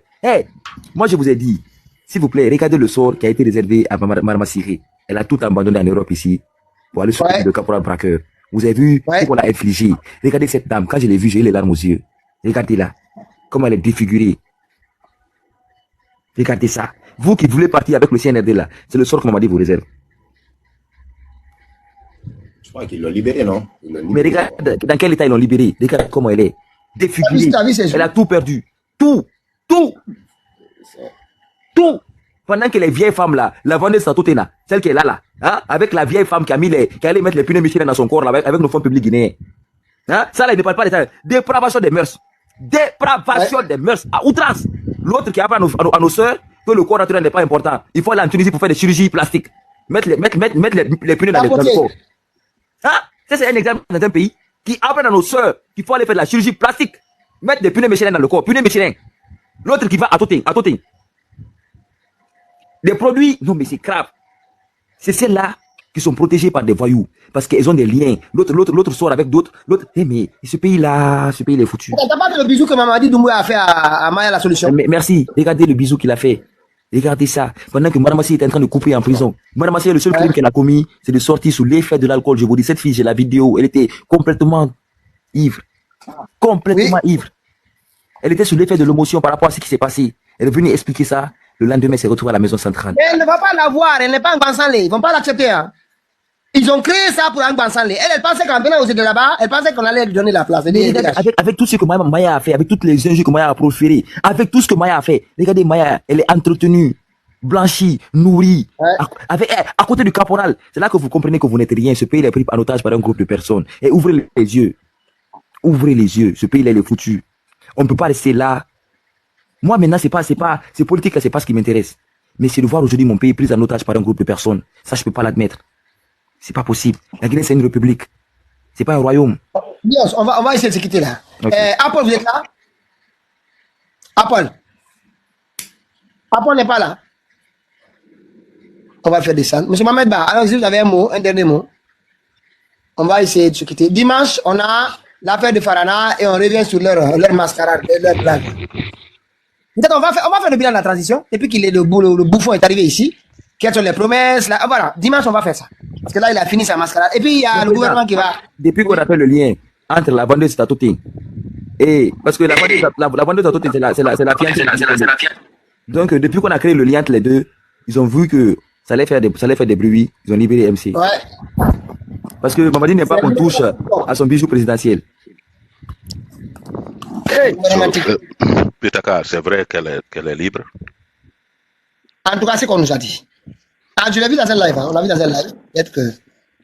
Moi, je vous ai dit, s'il vous plaît, regardez le sort qui a été réservé à Marma Siré. Elle a tout abandonné en Europe ici pour aller sur le caporal braqueur. Vous avez vu ce qu'on a infligé. Regardez cette dame. Quand je l'ai vue, j'ai eu les larmes aux yeux. Regardez là. Comment elle est défigurée. Regardez ça. Vous qui voulez partir avec le CNRD là, c'est le sort que Mamadi vous réserve. Je crois qu'ils l'ont libéré, non? Mais regarde, dans quel état ils l'ont libéré? Regarde comment elle est. Défigurée. Elle a tout perdu. Tout. Pendant que les vieilles femmes là, la vendeuse Santotena, celle qui est là, hein, avec la vieille femme qui allait mettre les pneus Michelin dans son corps là, avec nos fonds publics guinéens. Hein, ça là, il ne parle pas d'état. Dépravation des mœurs. Dépravation des mœurs à outrance. L'autre qui apprend à nos soeurs que le corps naturel n'est pas important. Il faut aller en Tunisie pour faire des chirurgies plastiques. Mettre les pneus dans le corps. Hein? Ça c'est un exemple dans un pays qui apprend à nos soeurs qu'il faut aller faire de la chirurgie plastique. Mettre des pneus Michelin dans le corps. Pneus Michelin. L'autre qui va à Toting. Des produits, non mais c'est grave. C'est celles-là qui sont protégées par des voyous. Parce qu'ils ont des liens. L'autre sort avec d'autres. Mais ce pays-là, il est foutu. T'as pas vu le bisou que Mamadi Doumbouya a fait à Maya la solution? Mais merci. Regardez le bisou qu'il a fait. Regardez ça. Pendant que Madame Massi est en train de couper en prison. Madame Massi, le seul crime qu'elle a commis, c'est de sortir sous l'effet de l'alcool. Je vous dis, cette fille, j'ai la vidéo. Elle était complètement ivre. Complètement ivre. Elle était sous l'effet de l'émotion par rapport à ce qui s'est passé. Elle est venue expliquer ça. Le lendemain, elle s'est retrouvée à la maison centrale. Mais elle ne va pas l'avoir. Elle n'est pas en Bansanlé. Ils ne vont pas l'accepter. Hein. Ils ont créé ça pour un Bansanlé. Elle pensait qu'en venant aussi de là-bas, elle pensait qu'on allait lui donner la place. Avec tout ce que Maya a fait, avec toutes les injures que Maya a proférées, avec tout ce que Maya a fait, regardez Maya, elle est entretenue, blanchie, nourrie, à côté du caporal. C'est là que vous comprenez que vous n'êtes rien. Ce pays est pris en otage par un groupe de personnes. Et ouvrez les yeux. Ouvrez les yeux. Ce pays-là, il est foutu. On ne peut pas rester là. Moi, maintenant, c'est politique, là, c'est pas ce qui m'intéresse. Mais c'est de voir aujourd'hui mon pays pris en otage par un groupe de personnes. Ça, je peux pas l'admettre. C'est pas possible. La Guinée, c'est une république. C'est pas un royaume. Bien, on va essayer de se quitter là. Okay. Apple, vous êtes là? Apple n'est pas là. On va faire descendre. Monsieur Mohamed Ba, alors si vous avez un dernier mot, on va essayer de se quitter. Dimanche, on a l'affaire de Farana et on revient sur leur mascarade, leur blague. Peut-être on va faire le bilan de la transition. Depuis qu'il est le bouffon est arrivé ici, quelles sont les promesses là, voilà, dimanche on va faire ça. Parce que là il a fini sa mascarade. Et puis il y a le gouvernement qui va. Depuis qu'on a fait le lien entre la vendeuse Tatoutine et parce que la vendeuse Tatoutine c'est la fiancée. Donc depuis qu'on a créé le lien entre les deux, ils ont vu que ça allait faire des bruits, ils ont libéré MC. Ouais. Parce que Mamadi n'est pas qu'on touche à son bijou présidentiel. Pitaka, c'est vrai qu'elle est libre. En tout cas, c'est qu'on nous a dit. Ah, je l'ai vu dans un live, hein. On l'a vu dans un live. Peut-être que.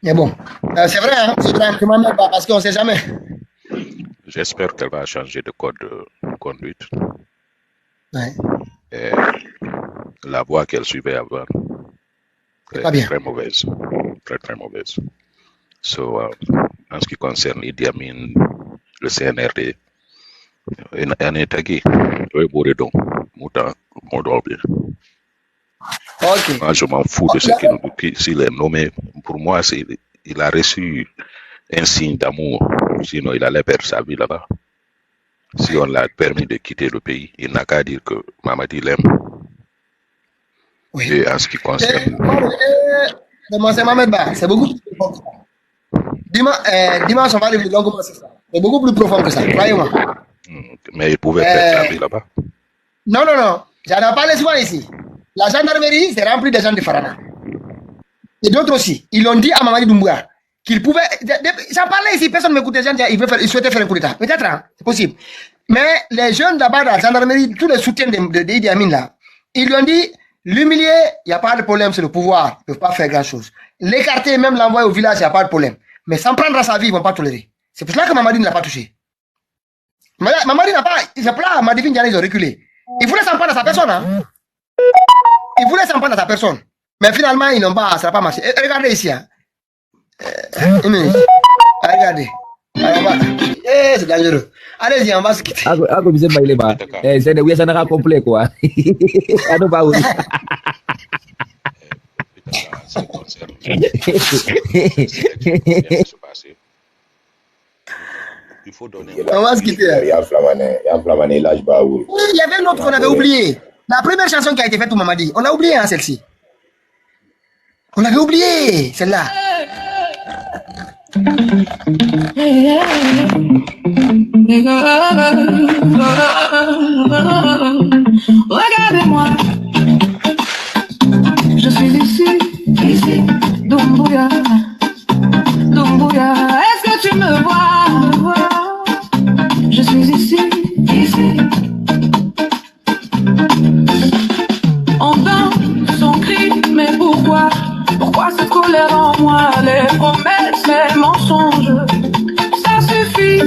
Mais bon, c'est vrai, hein. C'est vrai, parce qu'on ne sait jamais. J'espère qu'elle va changer de code de conduite. Ouais. Et la voie qu'elle suivait avant est très mauvaise. Très, très mauvaise. So, en ce qui concerne Idi Amin, le CNRD, en Etagi, oui, Boredon, Mouta, Mondorbi. Okay. Moi, je m'en fous de ce s'il est nommé. Pour moi, il a reçu un signe d'amour. Sinon, il allait perdre sa vie là-bas. Si on l'a permis de quitter le pays, il n'a qu'à dire que Mamadi l'aime. Oui. Et en ce qui concerne. C'est Mohamed Ba, c'est beaucoup plus profond que ça. Dimanche, on va arriver longuement sur ça. C'est beaucoup plus profond que ça, croyez-moi. Mais il pouvait perdre sa vie là-bas. Non. J'en ai parlé souvent ici. La gendarmerie s'est remplie de gens de Farana. Et d'autres aussi. Ils l'ont dit à Mamadi Doumbouya qu'il pouvait. J'en parlais ici, personne ne m'écoutait. Ils souhaitaient faire un coup d'État. Peut-être, hein, c'est possible. Mais les jeunes d'abord de la gendarmerie, tous les soutiens d'Idi Amin là, ils lui ont dit l'humilier, il n'y a pas de problème, c'est le pouvoir. Ils ne peuvent pas faire grand-chose. L'écarter, même l'envoyer au village, il n'y a pas de problème. Mais s'en prendre à sa vie, ils ne vont pas tolérer. C'est pour cela que Mamadi ne l'a pas touché. Mamadi n'a pas. C'est pour là Madivine Diané, ils ont reculé. Il voulait s'en prendre à sa personne, hein. Ils voulaient s'en prendre à sa personne. Mais finalement, ils n'ont pas, ça n'a pas marché. Regardez ici. Hein. Regardez. C'est dangereux. Allez-y, on va se quitter. Ako bisa maile ba. C'est des ça complet quoi. Ano ba oui. Il faut donner. On va se quitter. Il y a Flamané, là, je vais où. Oui, il y avait une autre qu'on avait oublié. La première chanson qui a été faite pour Mamadi. On l'a oublié, hein, celle-ci. On l'avait oublié, celle-là. Regardez-moi. Je suis ici, Doumbouya. Est-ce que tu me vois? Je suis ici. On danse, on crie, mais pourquoi? Pourquoi cette colère en moi? Les promesses, les mensonges. Ça suffit.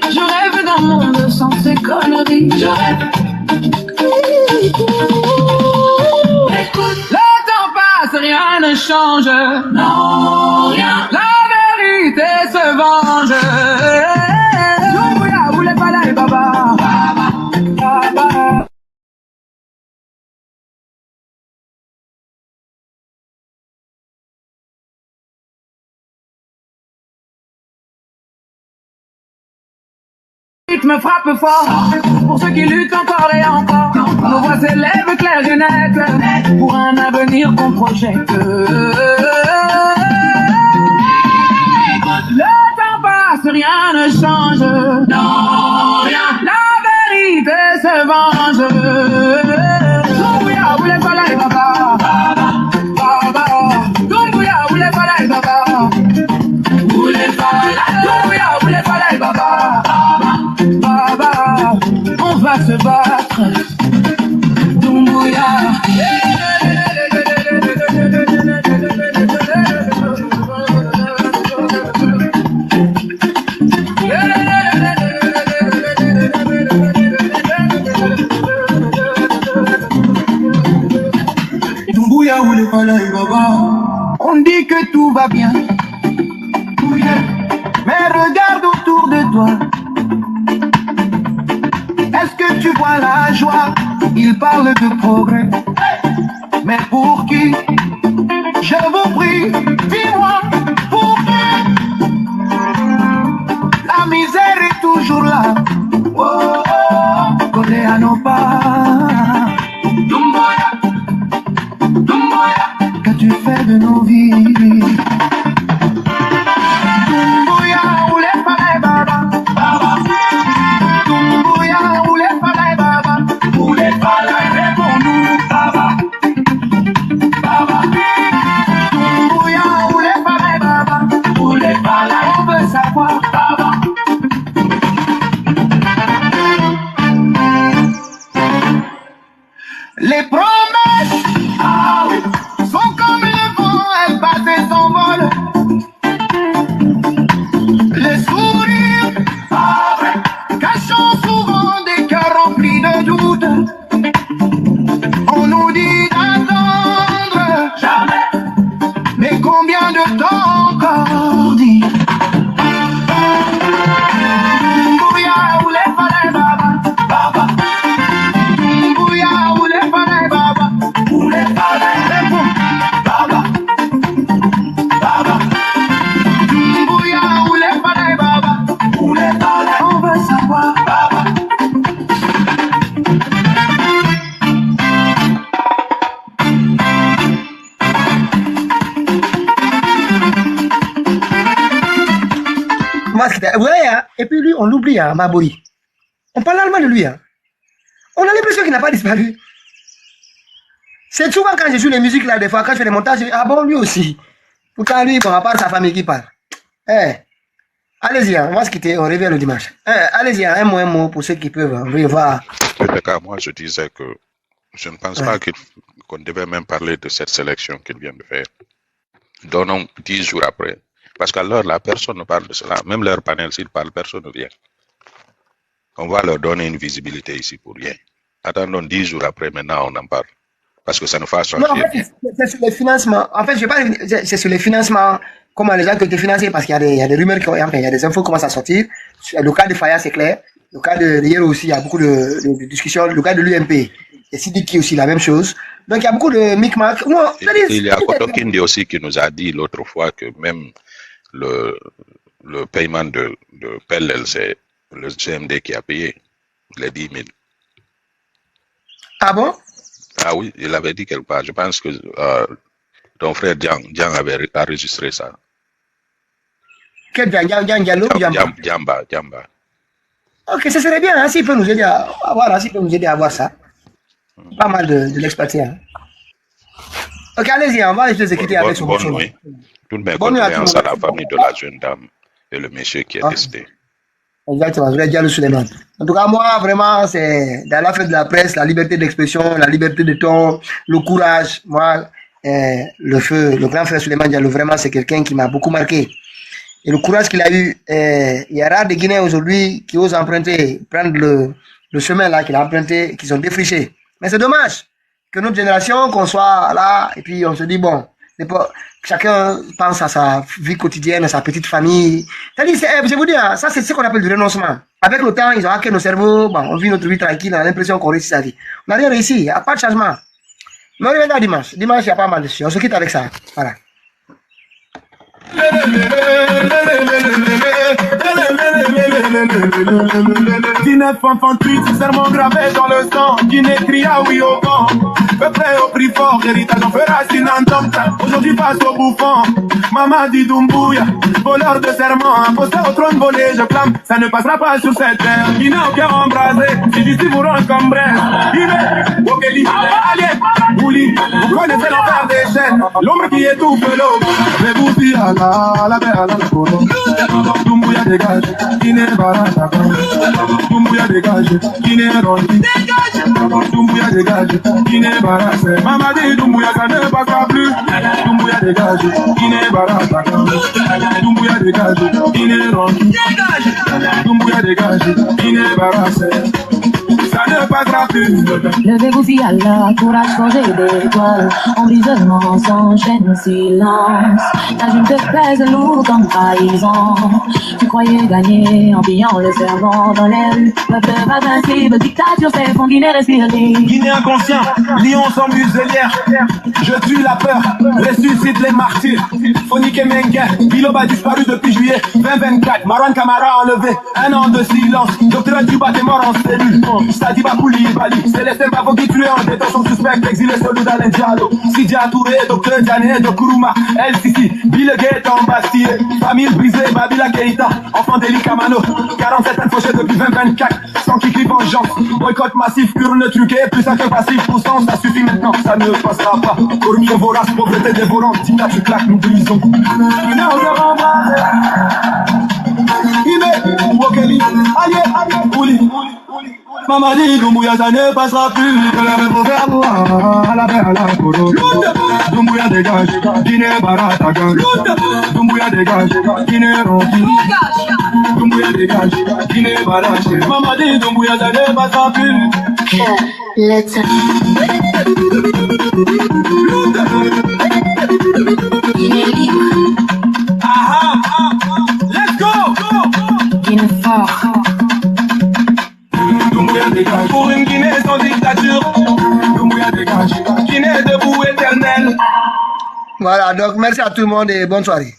Je rêve d'un monde sans ces conneries. Je rêve. Écoute, le temps passe, rien ne change. Non, rien. La vérité se venge. rythme frappe fort pour ceux qui luttent encore et encore. Nos voix s'élèvent claires et nettes pour un avenir qu'on projette. Le temps passe, rien ne change. Non, rien. La vérité se venge. Dumbuya, voulez pas la baba. Baba. Dumbuya, voulez pas la baba. Voulez pas la Dumbuya, voulez pas la baba. Baba, on va se battre. Dumbuya. On dit que tout va bien, mais regarde autour de toi. Est-ce que tu vois la joie? Il parle de progrès, mais pour qui? Je vous prie, dis-moi, pour qui? La misère est toujours là, oh, collée à nos pas. Dumbuya, Dumbuya, qu'as-tu fait de nos vies? Dumbuya, où les palais, baba, baba. Dumbuya, où les palais, baba, où les palais, réponds-nous, baba, baba. Dumbuya, où les palais, baba, où les palais, on veut savoir, baba. Les promesses, ah oui, sont comme le vent, elles passent et s'envolent. Les sourires, ah ouais, cachant souvent des cœurs remplis de doutes. On nous dit d'attendre, jamais, mais combien de temps encore dit? Dumbuya, où les palais, baba, baba. Dumbuya, où les palais, baba, où les palais, réponds, baba, baba. Dumbuya, où les palais, baba, où les palais, on veut savoir, baba. Ouais, hein. Et puis lui, on l'oublie, hein, Mabori. On parle allemand de lui. Hein. On a l'impression qu'il n'a pas disparu. C'est souvent quand je joue les musiques là, des fois, quand je fais les montages, je dis, ah bon, lui aussi. Pourtant, lui, bon, à part sa famille qui parle. Allez-y, hein, on va se quitter, on revient le dimanche. Allez-y, hein, un mot pour ceux qui peuvent revoir. Moi, je disais que je ne pense pas qu'on devait même parler de cette sélection qu'il vient de faire. Donnons 10 jours après. Parce qu'alors, la personne ne parle de cela. Même leur panel, s'ils parlent, personne ne vient. On va leur donner une visibilité ici pour rien. Attendons 10 jours après, maintenant, on en parle. Parce que ça nous fasse changer. Non, en fait, c'est sur les financements. En fait, c'est sur les financements, comment les gens qui ont été financés, parce qu'il y a des rumeurs, il y a des infos qui commencent à sortir. Le cas de Faya, c'est clair. Le cas de Yero aussi, il y a beaucoup de discussions. Le cas de l'UMP. Et Sidiki aussi, la même chose. Donc, il y a beaucoup de micmac. Il y a Kotokindi aussi qui nous a dit l'autre fois que même le paiement de PEL, c'est le GMD qui a payé les 10 000. Ah bon? Ah oui, il avait dit quelque part. Je pense que ton frère Diang avait enregistré ça. Quel Diallo? Djamba. Ok, ce serait bien, hein, s'il peut nous aider à avoir ça. Pas mal de l'expertise. Hein. Ok, allez-y, on va les quitter avec son bonne nuit. Toutes mes condoléances à la famille de la jeune dame et le monsieur qui est décédé. Exactement, je vais dire le Suleiman. En tout cas, moi, vraiment, c'est dans la fête de la presse, la liberté d'expression, la liberté de ton, le courage. Moi, le grand frère Suleiman Diallo, vraiment, c'est quelqu'un qui m'a beaucoup marqué. Et le courage qu'il a eu, il y a rare de Guinéens aujourd'hui qui osent emprunter, prendre le chemin là qu'il a emprunté, qui sont défrichés. Mais c'est dommage que notre génération, qu'on soit là, et puis on se dit, bon, chacun pense à sa vie quotidienne, à sa petite famille. C'est-à-dire, je vous dis, ça c'est ce qu'on appelle du renoncement. Avec le temps, ils ont hacké nos cerveaux, bon, on vit notre vie tranquille, on a l'impression qu'on réussit sa vie. On n'a rien réussi, il n'y a pas de changement. Mais on reviendra dimanche. Dimanche, il y a pas mal de choses. On se quitte avec ça. Voilà. 19 enfants tués, serment gravé dans le sang. Guinée cria oui au vent. Peuple au prix fort, héritage en fera sinantomta. Aujourd'hui face au bouffon. Mamadi Doumbouya, voleur de serment, imposteur au trône volé, je clame, ça ne passera pas sur cette terre. Guinée au cœur embrasé, si d'ici vous rend comme Brest. Guinée, Okeli, Allié, Bouli, vous connaissez l'enfer des chaînes, l'ombre qui étouffe l'eau. Mais vous dites à la paix, à la colo. Doumbouya dégage, Guinée barata. Doumbouya dégage, Guinée rondi. Doumbouya dégage, Guinée barata. Mamadi Doumbouya, ça ne passera plus. Doumbouya dégage, Guinée barata. Doumbouya dégage, Guinée rondi. Doumbouya dégage, Guinée barata. Ça ne passera plus. Levez-vous, fille Allah, courage forgé d'étoiles. En brisement s'enchaîne silence. La jume te pèse lourd comme trahison. Tu croyais gagner en pillant le serment dans les rues. Peuple invincible, dictature, c'est fond, Guinée respire. Guinée inconscient, lion sans muselière. Je tue la peur, ressuscite les martyrs. Fonique Mengue, Biloba disparu depuis juillet 2024. Marwan Camara enlevé, 1 an de silence. Docteur Dubat est mort en cellule. Sadiba Koulibaly, Célestin Bavogi tué en détention suspect, exilé Solou d'Alain Diallo. Sidia Touré, Docteur Diané de Kourouma, El Sisi, Bill Gates en Bastille. Famille brisée, Babila Keïta, enfant d'Eli Kamano. 47 infauchés depuis 2024, sans qui crie vengeance. Boycott massif, urne truquée, plus un que passif, poussant, ça suffit maintenant, ça ne passera pas. Corruption vorace, pauvreté dévorante, dictat, tu claques, nous brisons. Guinée, Okeli, Allié, Bouli. Mamadi Doumbouya, ça ne passera plus. À la paix, à la colo. Doumbouya dégage, Guinée barata. Doumbouya dégage, Guinée rondi. Doumbouya dégage, Guinée barata. Mamadi Doumbouya, ça ne passera plus. Let's Let's go. Guinée fort. Pour une Guinée sans dictature. Doumbouya dégage, Guinée debout éternelle. Voilà, donc merci à tout le monde et bonne soirée.